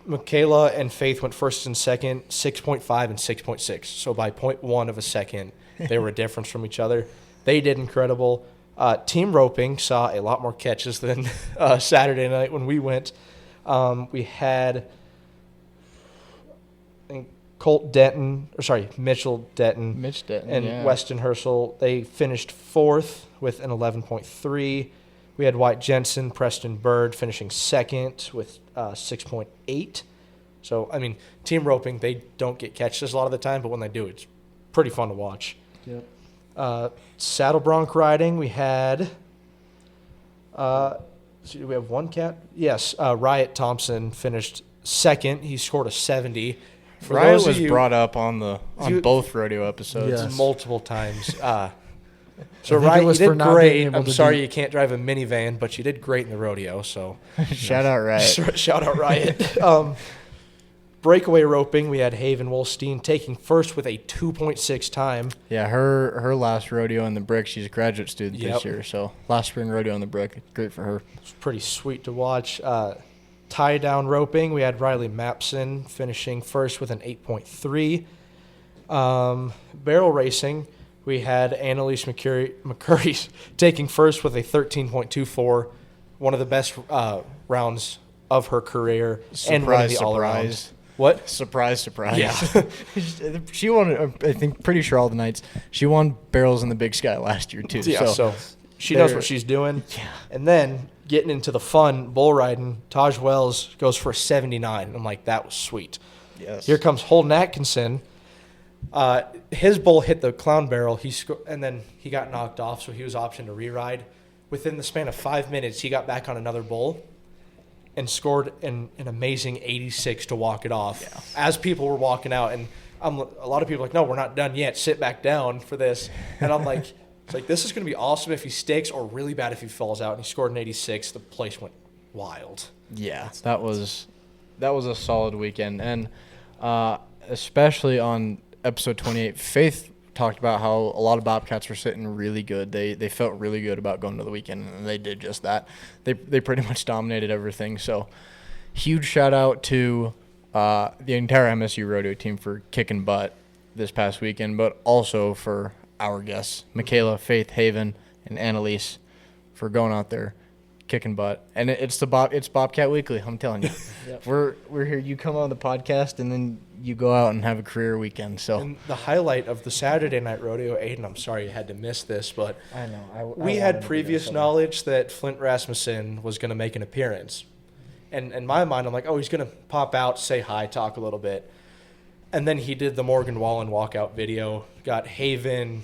Michaela and Faith went first and second, 6.5 and 6.6. So by 0.1 of a second, they were a difference from each other. They did incredible. Team roping saw a lot more catches than Saturday night when we went. We had Mitchell Denton Mitch Denton and yeah. Weston Herschel. They finished fourth with an 11.3. We had White Jensen, Preston Bird finishing second with 6.8. So, I mean, team roping, they don't get catches a lot of the time, but when they do, it's pretty fun to watch. Yep. Saddle bronc riding, we had do we have one cat? Yes, Riot Thompson finished second. He scored a 70. For Riot those of was you- brought up on you- both rodeo episodes. Yes. multiple times. So I think it Riot, you was for did not being great. able I'm to sorry do- you can't drive a minivan, but you did great in the rodeo. So Shout out Riot. shout out Riot. Breakaway roping, we had Haven Wolstein taking first with a 2.6 time. Yeah, her last rodeo in the brick. She's a graduate student Yep. this year, so last spring rodeo in the brick. Great for her. It was pretty sweet to watch. Tie down roping, we had Riley Mapson finishing first with an 8.3. Barrel racing, we had Annalise McCurry taking first with a 13.24, one of the best rounds of her career, and winning the all-around. Surprise. What? Surprise. Yeah. She won, I think, pretty sure all the nights. She won barrels in the Big Sky last year, too. Yeah, so she knows what she's doing. Yeah. And then getting into the fun bull riding, Taj Wells goes for a 79. I'm like, that was sweet. Yes. Here comes Holden Atkinson. His bull hit the clown barrel. And then he got knocked off, so he was optioned to re-ride. Within the span of 5 minutes, he got back on another bull and scored an amazing 86 to walk it off. Yeah. As people were walking out, and a lot of people were like, no, we're not done yet. Sit back down for this. And I'm like, it's like, this is going to be awesome if he sticks or really bad if he falls out. And he scored an 86. The place went wild. Yeah, that was a solid weekend, and especially on episode 28, Faith talked about how a lot of Bobcats were sitting really good. They felt really good about going to the weekend, and they did just that. They pretty much dominated everything. So, huge shout out to the entire MSU rodeo team for kicking butt this past weekend, but also for our guests, Michaela, Faith, Haven, and Annalise, for going out there kicking butt. And it's Bobcat Weekly, I'm telling you. Yep. We're here. You come on the podcast, and then you go out and have a career weekend. So And the highlight of the Saturday night rodeo, Aiden, I'm sorry you had to miss this, but I know. I we wanted had to be previous there, so- knowledge that Flint Rasmussen was going to make an appearance. And in my mind, I'm like, oh, he's going to pop out, say hi, talk a little bit. And then he did the Morgan Wallen walkout video. Got Haven,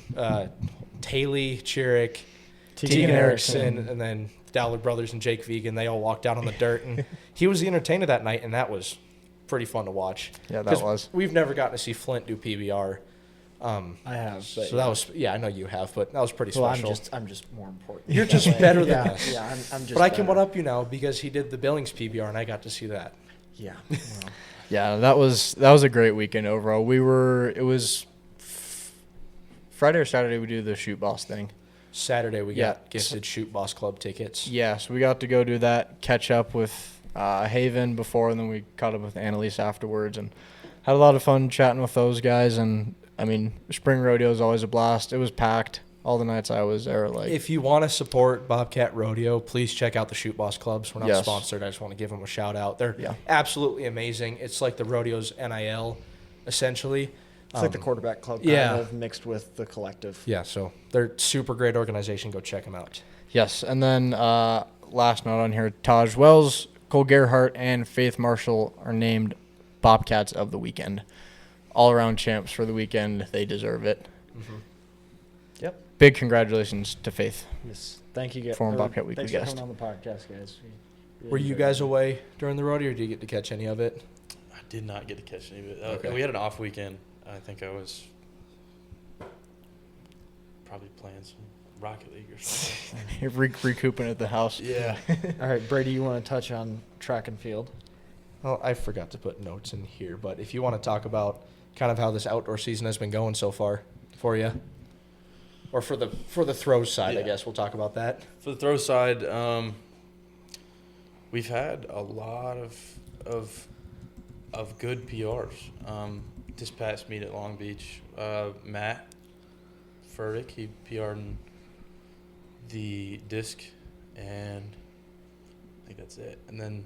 Taylor Chirick, Tegan Erickson, and then Dowler Brothers and Jake Vegan. They all walked out on the dirt. And he was the entertainer that night, and that was pretty fun to watch. Yeah, that 'Cause was. We've never gotten to see Flint do PBR. I have. But So that was, I know you have, but that was pretty Well, special. I'm just more important. You're just better than Yeah, us. yeah. I'm just. But I can better. one up you now because he did the Billings PBR, and I got to see that. Yeah. Well, yeah, that was a great weekend overall. It was Friday or Saturday we do the shoot boss thing. Saturday we Yeah. got gifted Shoot Boss Club tickets. Yeah, so we got to go do that, catch up with Haven before, and then we caught up with Annalise afterwards, and had a lot of fun chatting with those guys. And I mean, spring rodeo is always a blast. It was packed all the nights I was there. Like, If you want to support Bobcat Rodeo, please check out the Shoot Boss Clubs. We're not Yes. sponsored. I just want to give them a shout out. They're Yeah. absolutely amazing. It's like the rodeo's NIL, essentially. it's like the quarterback club, yeah. kind of mixed with the collective. Yeah, so they're super great organization. Go check them out. yes, and then last note on here, Taj Wells, Cole Gerhardt, and Faith Marshall are named Bobcats of the weekend. All-around champs for the weekend. They deserve it. Yep. Big congratulations to Faith. Yes. Thank you, guys. Former Bobcat Weekly Thanks guest. for coming on the podcast, guys. We Were really you enjoyed guys it. away during the rodeo, or did you get to catch any of it? I did not get to catch any of it. Okay. We had an off weekend. I think I was probably playing some Rocket League or something. You're recouping at the house. Yeah. All right, Brady, you want to touch on track and field? Well, I forgot to put notes in here, but if you want to talk about kind of how this outdoor season has been going so far for you, or for the throws side, I Yeah. guess we'll talk about that. For the throw side, we've had a lot of good PRs. This past meet at Long Beach, Matt Furtick, he PR'd in the disc, and I think that's it. And then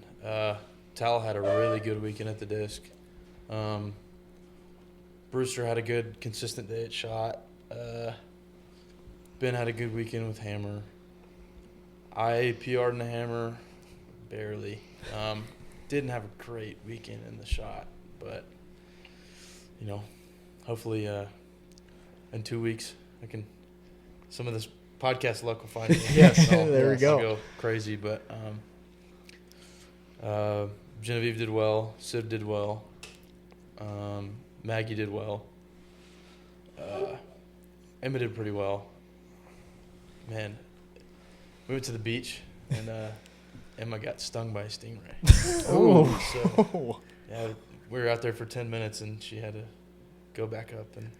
Tal had a really good weekend at the disc. Brewster had a good, consistent day at shot. Ben had a good weekend with hammer. I PR'd in the hammer, barely. Didn't have a great weekend in the shot, but, you know, hopefully in 2 weeks some of this podcast luck will find me. Yes, there we go. I'll go crazy, but Genevieve did well. Sid did well. Maggie did well. Emma did pretty well. Man, we went to the beach, and Emma got stung by a stingray. Oh. So, yeah, we were out there for 10 minutes, and she had to go back up and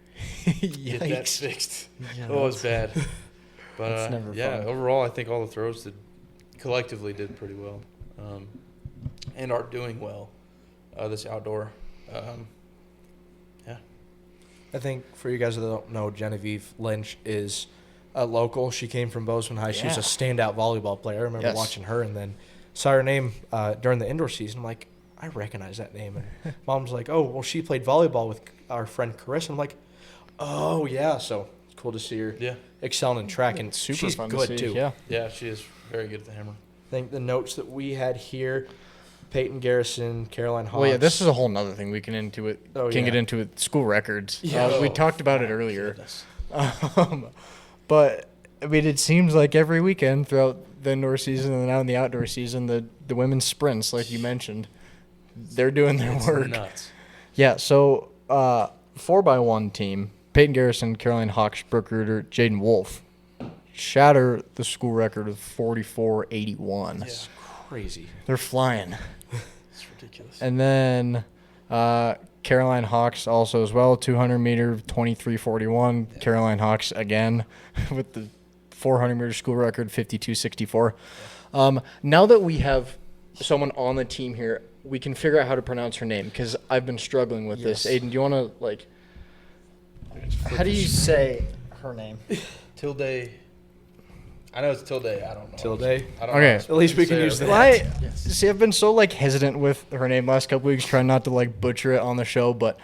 get that Yikes. fixed. Yeah, Oh, it was bad. But That's never yeah, fun. overall, I think all the throws collectively did pretty well, and are doing well this outdoor. Yeah. I think for you guys that don't know, Genevieve Lynch is a local. She came from Bozeman High. She was a standout volleyball player. I remember watching her, and then saw her name during the indoor season. I'm like, I recognize that name. And Mom's like, oh, well, she played volleyball with our friend Carissa. I'm like, oh, yeah. So it's cool to see her excelling in track, and Super she's fun good, to see. too. Yeah. Yeah, she is very good at the hammer. I think the notes that we had here, Peyton Garrison, Caroline Hawks. Well, yeah, this is a whole nother thing we can get into it. School records. Yeah. We talked about it earlier. Goodness. But I mean, it seems like every weekend throughout the indoor season and now in the outdoor season, the women's sprints, like you mentioned, they're doing their It's work. nuts. Yeah. So 4x1 team: Peyton Garrison, Caroline Hawks, Brooke Reuter, Jaden Wolf, shatter the school record of 44.81. Yeah. Crazy. They're flying. It's ridiculous. And then Caroline Hawks also as well, 200 meter, 23.41. Yeah. Caroline Hawks again with the 400 meter school record, 52.64. Now that we have someone on the team here, we can figure out how to pronounce her name because I've been struggling with this. Aiden, do you want to How do you say her name? Tilde. I know it's Tilde. I don't know. Tilde? I don't know. Okay. At least we can use that. Well, see, I've been so hesitant with her name last couple weeks, trying not to butcher it on the show, but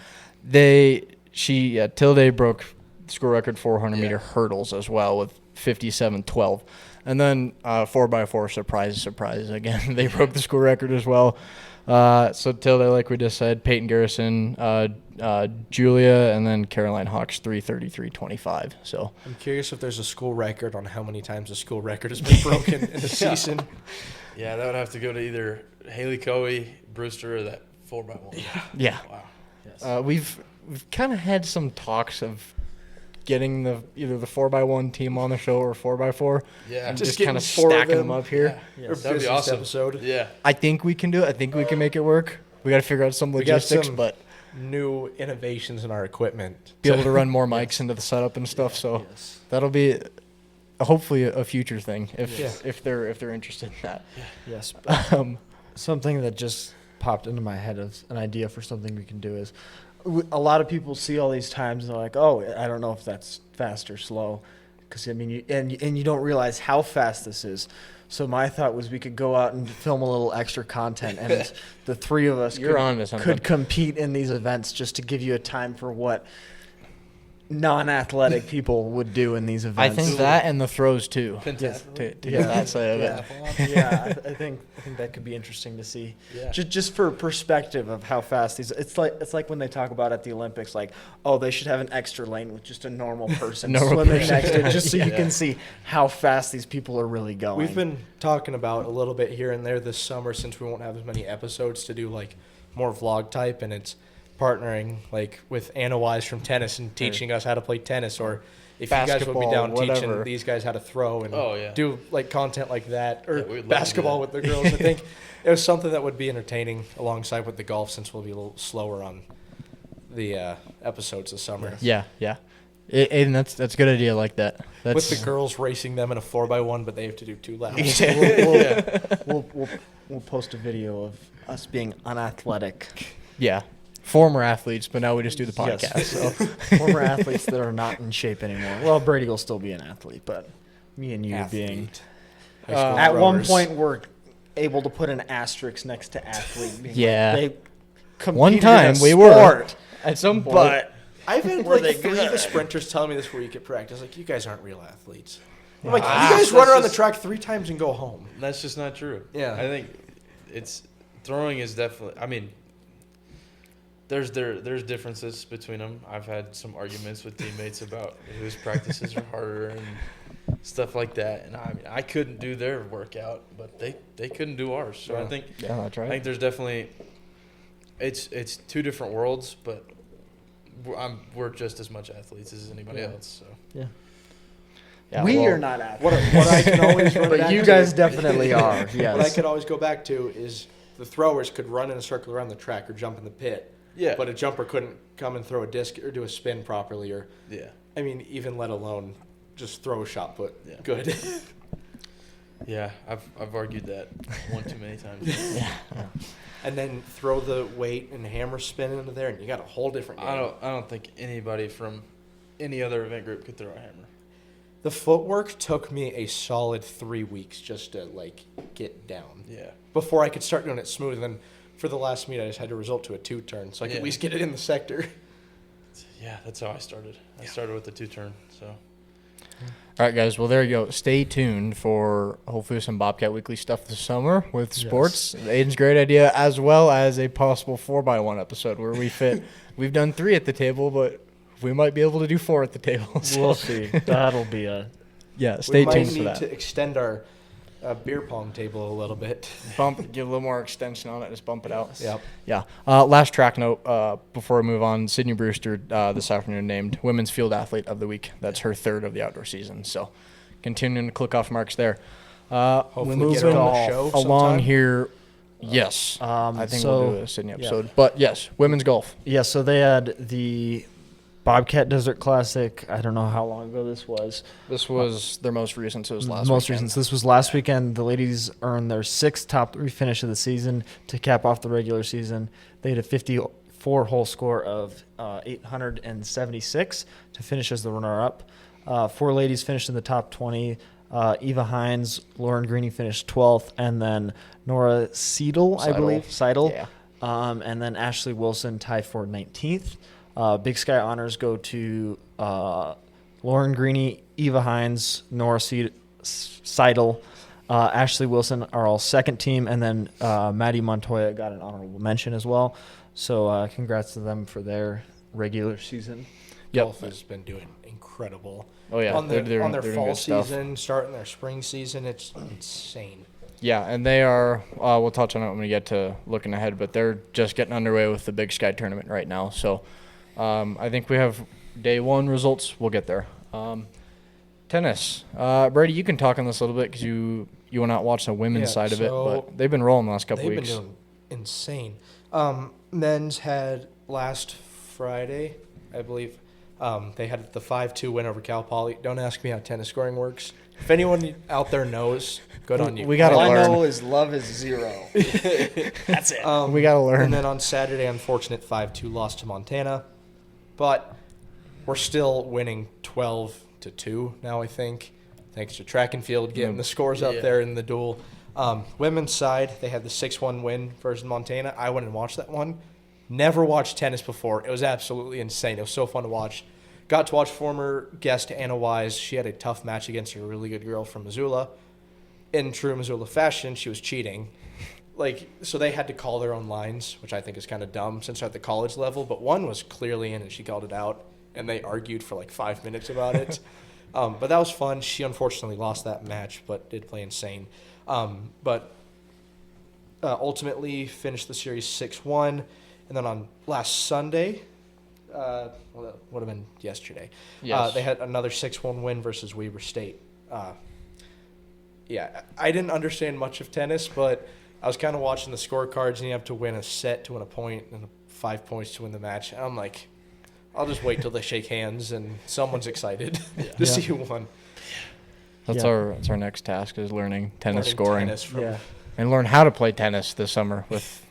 Tilde broke the school record 400 meter hurdles as well with 57.12, and then 4x4 surprise again. They broke the school record as well. So Tilde, like we just said, Peyton Garrison, Julia, and then Caroline Hawks 3:33.25. So I'm curious if there's a school record on how many times a school record has been broken in a season. Yeah, that would have to go to either Haley Coey, Brewster, or that 4x1. yeah. Wow. Yes. We've kind of had some talks of getting either the 4x1 team on the show or 4x4. Yeah. And Just just kind of getting four of stacking them them. up here. Yeah. Or That'd be business awesome. episode. Yeah. I think we can do it. I think we can make it work. We got to figure out some We got logistics, some but new innovations in our equipment. be able to run more mics into the setup and stuff. So Yes. that'll be hopefully a future thing if Yeah. if they're interested in that. Yes. Um, Something that just popped into my head as an idea for something we can do is a lot of people see all these times and they're like, oh, I don't know if that's fast or slow. Because, I mean, you don't realize how fast this is. So my thought was we could go out and film a little extra content, and the three of us You're on to something. could compete in these events just to give you a time for what non-athletic people would do in these I events. think that and the throws too. Pentathlon. To Yeah. get that side of it. Yeah, I think that could be interesting to see. Yeah. Just for perspective of how fast these. It's like when they talk about at the Olympics, like, oh, they should have an extra lane with just a normal person Normal swimming person. next to it, just so you Yeah. can see how fast these people are really going. We've been talking about a little bit here and there this summer, since we won't have as many episodes, to do more vlog type, and it's partnering like with Anna Wise from tennis and teaching us how to play tennis, or if you guys would be down Basketball, teaching whatever. these guys how to throw and Oh, yeah. do like content like that, or Yeah, we would love to do basketball that. with the girls. I think it was something that would be entertaining alongside with the golf, since we'll be a little slower on the episodes this summer. Yeah, yeah. Aiden, that's a good idea. I like that. That's With the girls racing them in a 4x1, but they have to do 2 laps. We'll post a video of us being unathletic. yeah, former athletes, but now we just do the Yes. podcast. So. Former athletes that are not in shape anymore. Well, Brady will still be an athlete, but me and you being High school at one throwers. point we're able to put an asterisk next to athlete. being Yeah. like, they One competed in time a we were. sport, At some point, but I've had Were like they 3 of the good? sprinters telling me this week at practice, like, you guys aren't real athletes. I'm Yeah. like, Ah, you guys that's run around the just- track 3 times and go home. That's just not true. Yeah. I think throwing is definitely. I mean, there's differences between them. I've had some arguments with teammates about whose practices are harder and stuff like that. And I mean, I couldn't do their workout, but they couldn't do ours. So I Yeah. think yeah, that's right. there's definitely it's 2 different worlds, but we're just as much athletes as anybody Yeah. else. So Yeah, we well, are not athletes. What I can always run But back you to- guys definitely are. Yes. What I could always go back to is the throwers could run in a circle around the track or jump in the pit. yeah, But a jumper couldn't come and throw a disc or do a spin properly, or yeah. I mean, even let alone just throw a shot put Yeah. good. Yeah, I've argued that one too many times. And then throw the weight and hammer spin into there, and you got a whole different game. I don't think anybody from any other event group could throw a hammer. The footwork took me a solid 3 weeks just to like get down Yeah. before I could start doing it smooth. And then for the last meet, I just had to result to a 2-turn, so I could Yeah. at least get it in the sector. Yeah, that's how I started. I started with the 2-turn. So All right, guys. Well, there you go. Stay tuned for hopefully some Bobcat Weekly stuff this summer with sports. Aiden's great idea, as well as a possible 4x1 episode where we fit. We've done 3 at the table, but we might be able to do 4 at the table. So, We'll see. That'll be a yeah, stay we might tuned for need that. to extend our beer pong table a little bit. Give a little more extension on it. Just bump it out. Yep. Yeah. Last track note before we move on. Sydney Brewster this afternoon named Women's Field Athlete of the Week. That's her 3rd of the outdoor season. So continuing to click off marks there. Hopefully moving get her on the show along sometime. here. Yes. I think so- we'll do a Sydney episode. But yes, women's golf. Yeah, so they had the Bobcat Desert Classic. I don't know how long ago this was. This was their most recent, so it was last Most weekend. recent. So this was last weekend. The ladies earned their 6th top 3 finish of the season to cap off the regular season. They had a 54-hole score of 876 to finish as the runner-up. 4 ladies finished in the top 20. Eva Hines, Lauren Greeny finished 12th, and then Nora Seidel, I Seidel. believe. Seidel. Yeah. And then Ashley Wilson tied for 19th. Big Sky honors go to Lauren Greeny, Eva Hines, Nora Seidel, Ashley Wilson are all second team, and then Maddie Montoya got an honorable mention as well. So congrats to them for their regular season. Yep. Golf has been doing incredible. Oh, yeah. On their, They're on their doing fall good stuff. season, starting their spring season, it's insane. Yeah, and they are, we'll touch on it when we get to looking ahead, but they're just getting underway with the Big Sky tournament right now. So I think we have day 1 results. We'll get there. Tennis. Brady, you can talk on this a little bit because you will not watch the women's Yeah, side of it, so but they've been rolling the last couple They've weeks. been doing insane. Men's had last Friday, I believe. They had the 5-2 win over Cal Poly. Don't ask me how tennis scoring works. If anyone out there knows, good on you. We gotta All I learn. know is love is 0. That's it. We gotta learn. And then on Saturday, unfortunate 5-2 loss to Montana. But we're still winning 12-2 now, I think, thanks to track and field getting the scores up there in the duel. Women's side, they had the 6-1 win versus Montana. I went and watched that one. Never watched tennis before. It was absolutely insane. It was so fun to watch. Got to watch former guest Anna Wise. She had a tough match against a really good girl from Missoula. In true Missoula fashion, she was cheating. So they had to call their own lines, which I think is kind of dumb since they're at the college level. But one was clearly in, and she called it out, and they argued for 5 minutes about it. But that was fun. She unfortunately lost that match, but did play insane. But ultimately finished the series 6-1. And then on last Sunday, well, that would have been yesterday, Yes. they had another 6-1 win versus Weber State. Yeah, I didn't understand much of tennis, but I was kind of watching the scorecards, and you have to win a set to win a point and 5 points to win the match. And I'm like, I'll just wait till they shake hands and someone's excited to see who won. That's Yeah. our next task is learning tennis Learning scoring tennis from- and learn how to play tennis this summer with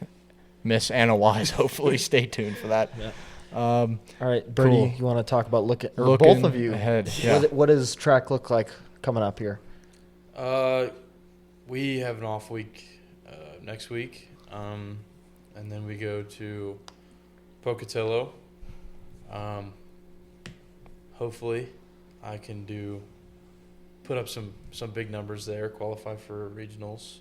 Miss Anna Wise. Hopefully, stay tuned for that. Yeah. All right, Bertie, Cool. you want to talk about both Looking of you? ahead, yeah. What does track look like coming up here? We have an off week next week, and then we go to Pocatello. Hopefully, I can put up some big numbers there, qualify for regionals.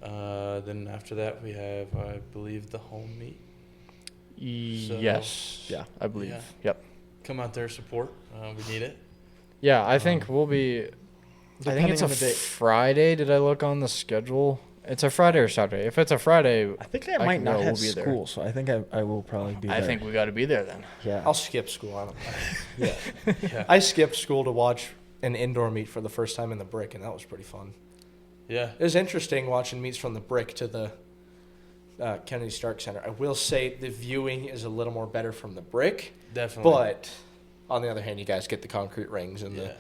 Then after that, we have, I believe, the home meet. Yes. Yeah, I believe. Yeah. Yep. Come out there, support. We need it. Yeah, I think we'll be. I think it's Depending a on the date. Friday. Did I look on the schedule? It's a Friday or Saturday. If it's a Friday, I think I I might can not go, have we'll be there. school, so I think I will probably be there. I think we got to be there then. Yeah. I'll skip school. I don't know. Yeah. I skipped school to watch an indoor meet for the first time in the Brick, and that was pretty fun. Yeah. It was interesting watching meets from the Brick to the Kennedy Stark Center. I will say the viewing is a little more better from the Brick, Definitely. but on the other hand, you guys get the concrete rings and Yeah. the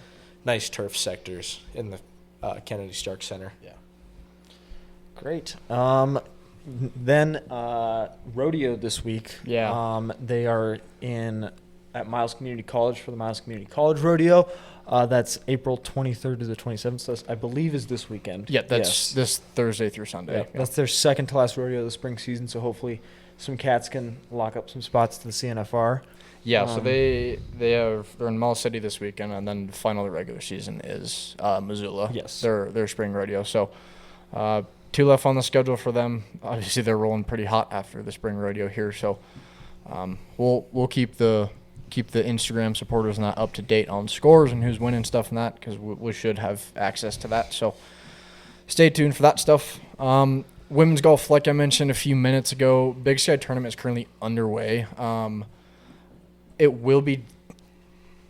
nice turf sectors in the Kennedy Stark Center. Yeah. Great. Then rodeo this week. Yeah. They are at Miles Community College for the Miles Community College Rodeo. That's April 23rd to the 27th. So I believe is this weekend. Yeah, that's Yes. this Thursday through Sunday. Yeah, that's their second to last rodeo of the spring season. So hopefully some cats can lock up some spots to the CNFR. Yeah, so Um, they're in Mall City this weekend, and then the final of the regular season is Missoula. Yes. their spring rodeo. So 2 left on the schedule for them. Obviously, they're rolling pretty hot after the spring rodeo here. So we'll keep the Instagram supporters not up to date on scores and who's winning stuff and that, because we should have access to that. So stay tuned for that stuff. Women's golf, like I mentioned a few minutes ago, Big Sky tournament is currently underway. It will be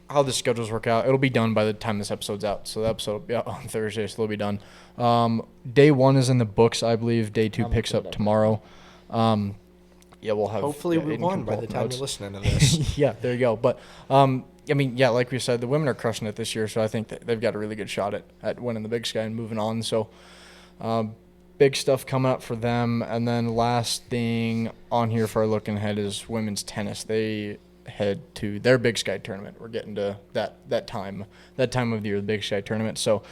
how the schedules work out. It'll be done by the time this episode's out. So the episode will be out on Thursday, so it'll be done. Day 1 is in the books, I believe. Day 2 I'm picks looking up it up. tomorrow. Yeah, we'll have. Hopefully we Aiden won can by pull the up time notes. you're listening to this. Yeah, there you go. But I mean, yeah, like we said, the women are crushing it this year, so I think that they've got a really good shot at winning the Big Sky and moving on. So big stuff coming up for them. And then last thing on here for our looking ahead is women's tennis. They head to their Big Sky tournament. We're getting to that time of the year, the Big Sky tournament. So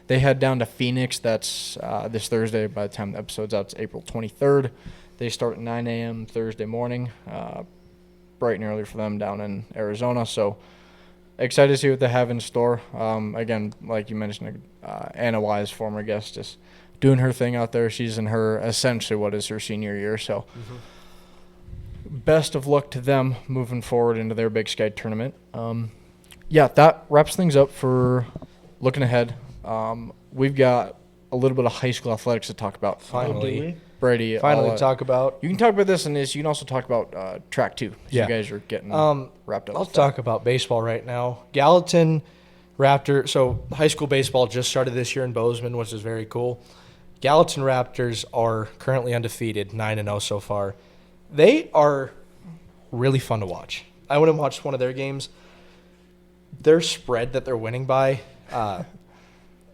they head down to Phoenix. That's this Thursday. By the time the episode's out, it's April 23rd. They start at 9 a.m. Thursday morning. Bright and early for them down in Arizona. So excited to see what they have in store. Again, like you mentioned, Anna Wise, former guest, just doing her thing out there. She's in her essentially what is her senior year. So best of luck to them moving forward into their Big Sky tournament. Yeah, that wraps things up for looking ahead. We've got a little bit of high school athletics to talk about. Finally. Brady, Finally I'll, talk about. you can talk about this, and you can also talk about track too. Yeah. You guys are getting wrapped up. I'll with that. talk about baseball right now. Gallatin Raptor. So high school baseball just started this year in Bozeman, which is very cool. Gallatin Raptors are currently undefeated, 9-0 so far. They are really fun to watch. I went and watched one of their games. Their spread that they're winning by,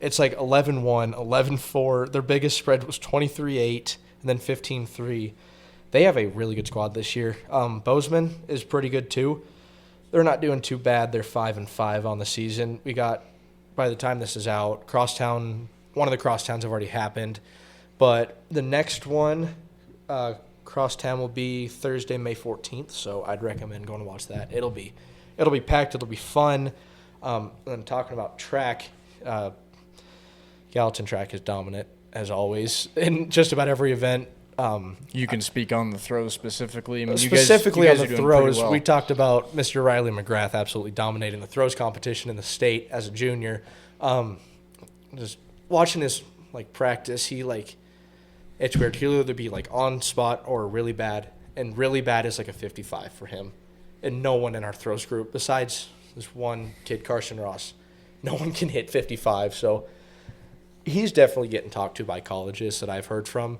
it's like 11-1, 11-4. Their biggest spread was 23-8, and then 15-3. They have a really good squad this year. Bozeman is pretty good too. They're not doing too bad. They're 5-5 on the season. We got, by the time this is out, Crosstown. One of the crosstowns have already happened, but the next one, Crosstown, will be Thursday, May 14th. So I'd recommend going to watch that. It'll be packed. It'll be fun. And talking about track, Gallatin track is dominant as always in just about every event. You can speak on the throws specifically. I mean, Specifically you guys on are the doing pretty throws, well. we talked about Mr. Riley McGrath absolutely dominating the throws competition in the state as a junior. Just watching his practice, he It's weird. He'll either be like on spot or really bad, and really bad is like a 55 for him. And no one in our throws group, besides this one kid, Carson Ross, no one can hit 55. So he's definitely getting talked to by colleges that I've heard from.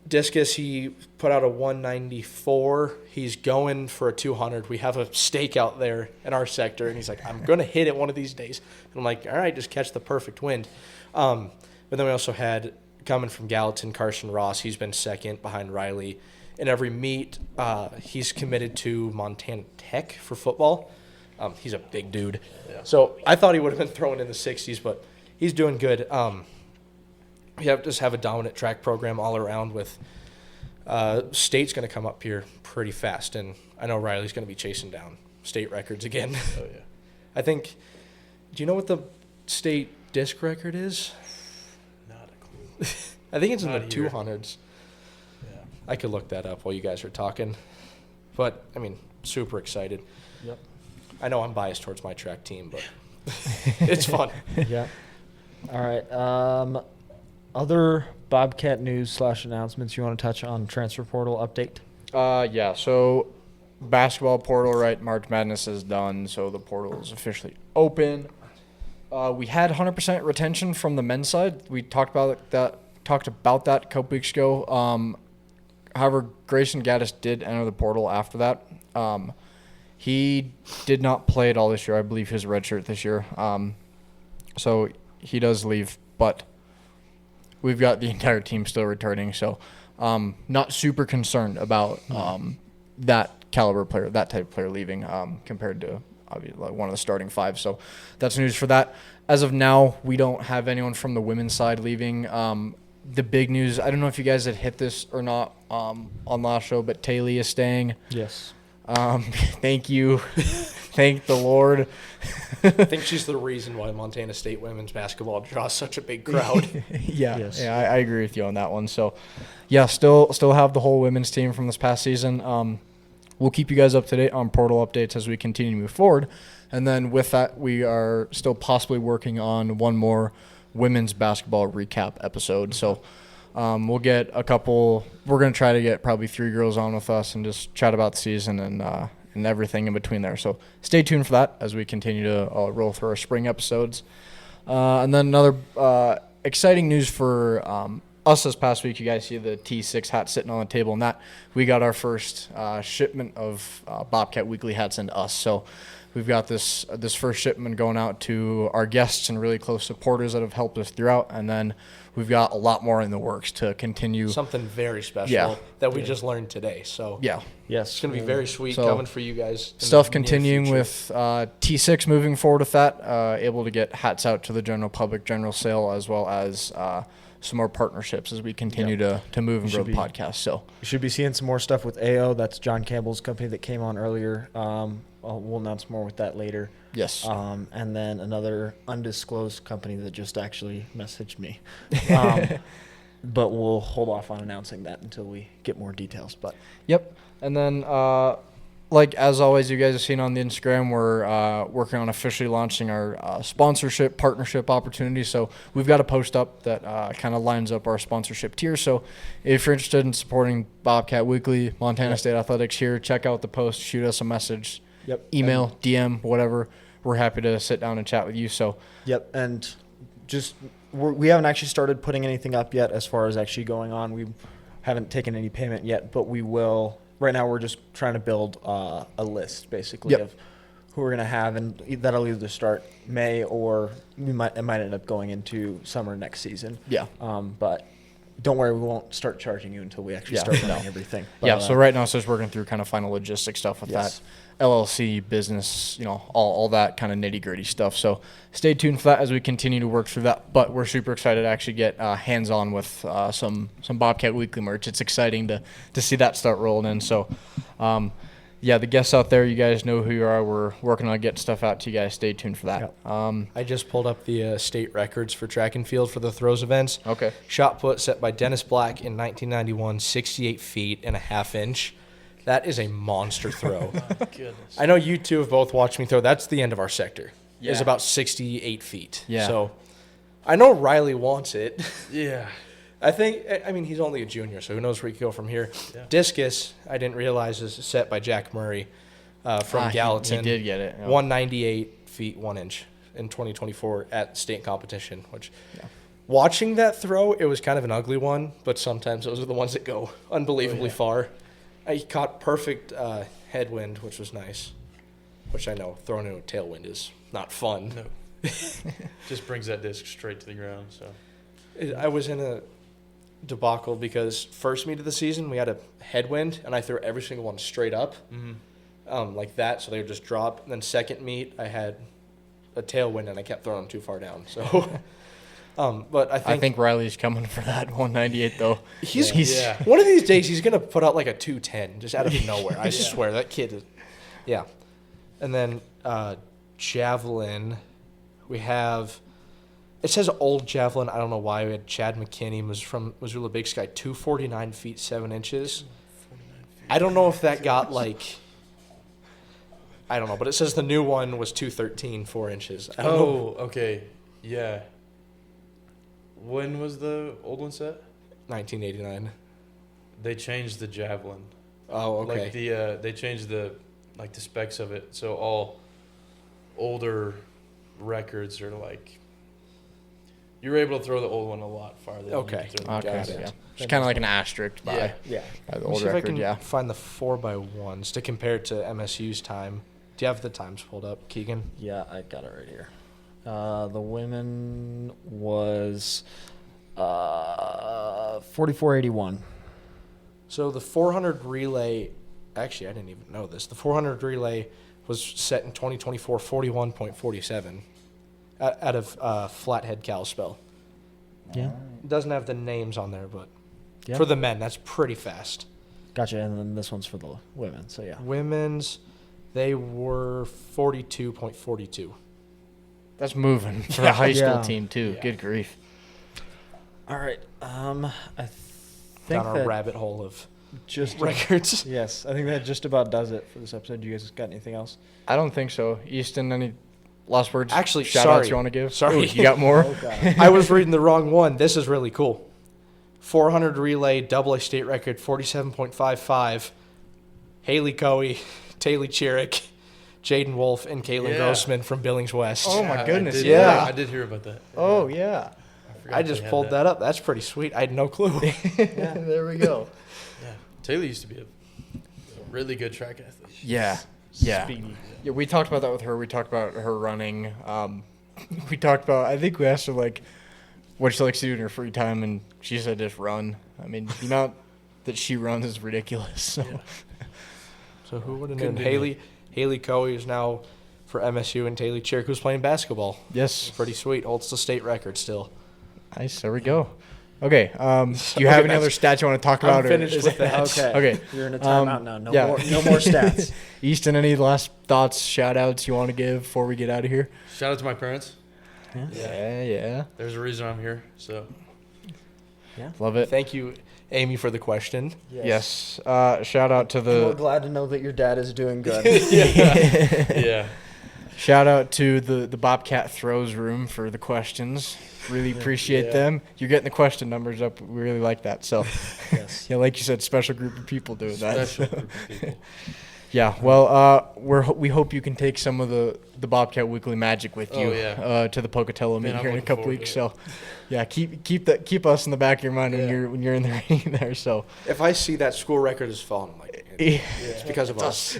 Discus, he put out a 194. He's going for a 200. We have a stake out there in our sector, and he's like, I'm going to hit it one of these days. And I'm like, all right, just catch the perfect wind. But then we also had, coming from Gallatin, Carson Ross. He's been second behind Riley. In every meet, he's committed to Montana Tech for football. He's a big dude. Yeah. So I thought he would have been throwing in the 60s, but he's doing good. We just have a dominant track program all around with state's going to come up here pretty fast, and I know Riley's going to be chasing down state records again. Oh, yeah. I think, do you know what the state disc record is? Not a clue. I think it's in Not the here. 200s. Yeah. I could look that up while you guys are talking. But, I mean, super excited. Yep. I know I'm biased towards my track team, but it's fun. Yeah. All right. Other Bobcat news / announcements you want to touch on transfer portal update? Yeah, so basketball portal, right? March Madness is done, so the portal is officially open. We had 100% retention from the men's side. We talked about that a couple weeks ago. However, Grayson Gaddis did enter the portal after that. He did not play at all this year. I believe he was a redshirt this year. So he does leave, but we've got the entire team still returning. So not super concerned about that caliber player, that type of player leaving compared to obviously like one of the starting five. So that's news for that. As of now, we don't have anyone from the women's side leaving. The big news, I don't know if you guys had hit this or not on last show, but Taylor is staying. Yes. Thank you. Thank the Lord. I think she's the reason why Montana State women's basketball draws such a big crowd. Yeah, Yes. yeah, I agree with you on that one. So, yeah, still have the whole women's team from this past season. We'll keep you guys up to date on portal updates as we continue to move forward. And then with that, we are still possibly working on one more women's basketball recap episode. So we'll get a couple. We're going to try to get probably 3 girls on with us and just chat about the season and everything in between there. So stay tuned for that as we continue to roll through our spring episodes. And then another exciting news for us this past week. You guys see the T6 hat sitting on the table, and that we got our first shipment of Bobcat Weekly hats into us. So we've got this first shipment going out to our guests and really close supporters that have helped us throughout, and then we've got a lot more in the works to continue. Something very special Yeah. that we just learned today. So Yeah. Yes. it's going to be very sweet So, coming for you guys. in Stuff the near continuing future. with T6 moving forward with that, able to get hats out to the general public, general sale, as well as some more partnerships as we continue to move and grow should the be- podcast. So You should be seeing some more stuff with AO. That's John Campbell's company that came on earlier. We'll announce more with that later. yes, And then another undisclosed company that just actually messaged me. But we'll hold off on announcing that until we get more details. But yep. And then like as always, you guys have seen on the Instagram, we're working on officially launching our sponsorship partnership opportunity. So we've got a post up that kind of lines up our sponsorship tier. So if you're interested in supporting Bobcat Weekly, Montana State Athletics here, check out the post, shoot us a message, email, DM, whatever. We're happy to sit down and chat with you. So Yep, and just we haven't actually started putting anything up yet as far as actually going on. We haven't taken any payment yet, but we will. Right now, we're just trying to build a list, basically, Yep. of who we're going to have, and that'll either start May or it might end up going into summer next season. yeah. But don't worry, we won't start charging you until we actually Yeah. start running everything. But, Yeah, so right now it's just working through kind of final logistic stuff with Yes. that LLC business, all that kind of nitty gritty stuff. So stay tuned for that as we continue to work through that. But we're super excited to actually get hands on with some Bobcat Weekly merch. It's exciting to see that start rolling in. So, yeah, the guests out there, you guys know who you are. We're working on getting stuff out to you guys. Stay tuned for that. I just pulled up the state records for track and field for the throws events. Okay. Shot put set by Dennis Black in 1991, 68 feet and a half inch. That is a monster throw. Goodness. I know you two have both watched me throw. That's the end of our sector. It's Yeah. about 68 feet. Yeah. So I know Riley wants it. Yeah. I mean, he's only a junior, so who knows where he can go from here. Yeah. Discus, I didn't realize, is set by Jack Murray from Gallatin. He did get it. Yeah. 198 feet 1 inch in 2024 at state competition. Which, watching that throw, it was kind of an ugly one, but sometimes those are the ones that go unbelievably far. He caught perfect headwind, which was nice. Which I know throwing in a tailwind is not fun. No. Just brings that disc straight to the ground. So I was in a debacle because first meet of the season we had a headwind and I threw every single one straight up, like that, so they would just drop. And then second meet I had a tailwind and I kept throwing them too far down. So, but I think Riley's coming for that 198 though. he's Yeah. one of these days he's gonna put out like a 210 just out of nowhere. I swear that kid is, yeah. And then javelin, we have. It says old javelin. I don't know why. We had Chad McKinney, was from Missoula Big Sky, 249 feet 7 inches. I don't know if that got like. I don't know, but it says the new one was 213 4 inches. I don't know. okay. Yeah. When was the old one set? 1989. They changed the javelin. Oh, okay. Like they changed the specs of it. So all older records are like. You were able to throw the old one a lot farther. Than Okay. You could throw the Okay. Got it. Yeah. It's kind of like an asterisk by, Yeah. Yeah. by the Let me old see if I record. can Yeah. find the 4x1s to compare to MSU's time. Do you have the times pulled up, Keegan? Yeah, I got it right here. The women was 44.81. So the 400 relay, actually, I didn't even know this. The 400 relay was set in 2024, 41.47 out of Flathead Kalispell. Yeah. It doesn't have the names on there, but Yeah. for the men, that's pretty fast. Gotcha. And then this one's for the women. So yeah. Women's, they were 42.42. That's moving for a high school Yeah. team too. Yeah. Good grief. All right. I think Down a that rabbit hole of just records. Yes, I think that just about does it for this episode. You guys got anything else? I don't think so. Easton, any last words? Actually, shout sorry. outs you want to give? Sorry. Ooh, you got more? I was reading the wrong one. This is really cool. 400 relay, double A state record, 47.55. Haley Coey, Taylor Chirick, Jaden Wolf, and Caitlin Yeah. Grossman from Billings West. Oh, my goodness, yeah. I did hear about that. Oh yeah. forgot I they just had pulled that up. That's pretty sweet. I had no clue. Yeah, there we go. Yeah, Taylor used to be a really good track athlete. Yeah. Yeah. Speedy. Yeah, we talked about that with her. We talked about her running. We talked about, I think we asked her, like, what she likes to do in her free time, and she said just run. I mean, the amount that she runs is ridiculous. So. Yeah. So who would have Couldn't known? be Haley Coey is now for MSU, and Taylor Chirick, who's playing basketball. Yes. Pretty sweet. Holds the state record still. Nice. There we go. Okay. Do you have any other stats you want to talk about? I'm finished with that. Okay. Okay. You're in a timeout now. No yeah. more. No more stats. Easton, any last thoughts, shout outs you want to give before we get out of here? Shout out to my parents. Yeah. There's a reason I'm here. So Love it. Thank you, Amy, for the question. Yes. Shout out to We're the glad to know that your dad is doing good. yeah. shout out to the Bobcat Throws room for the questions. Really appreciate them. You're getting the question numbers up. We really like that. So, Yes. yeah, like you said, special group of people doing that. Special group of people. Yeah, well, we hope you can take some of the Bobcat Weekly magic with you Oh, yeah. To the Pocatello meet Man, I'm here in a looking couple forward weeks. to So, yeah, keep us in the back of your mind Yeah. when you're in the ring there. So, If I see that school record is falling, I'm like, it's because of us.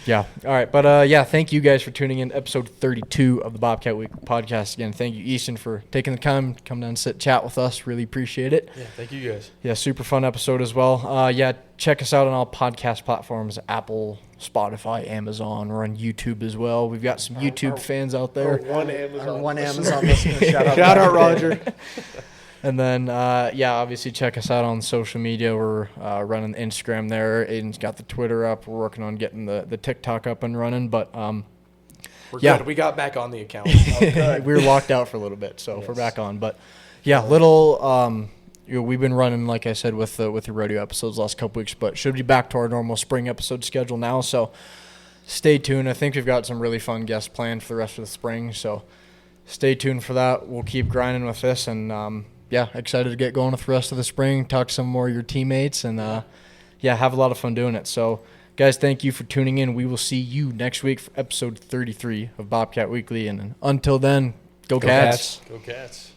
yeah, all right, but yeah, thank you guys for tuning in. Episode 32 of the Bobcat Week podcast. Again, thank you, Easton, for taking the time to come down and sit chat with us. Really appreciate it. Yeah, thank you guys. Yeah, super fun episode as well. Yeah, check us out on all podcast platforms: Apple, Spotify, Amazon. We're on YouTube as well. We've got some YouTube fans out there. One Our Amazon. one Amazon listener. Shout out. Shout out, Roger. And then, yeah, obviously check us out on social media. We're running Instagram there. Aiden's got the Twitter up. We're working on getting the TikTok up and running. But We're Yeah. good. We got back on the account. we were locked out for a little bit, so we're back on. But yeah, we've been running, like I said, with the rodeo episodes the last couple weeks, but should be back to our normal spring episode schedule now. So stay tuned. I think we've got some really fun guests planned for the rest of the spring. So stay tuned for that. We'll keep grinding with this, and yeah, excited to get going with the rest of the spring, talk to some more of your teammates, and have a lot of fun doing it. So, guys, thank you for tuning in. We will see you next week for episode 33 of Bobcat Weekly. And until then, go Cats. Go Cats.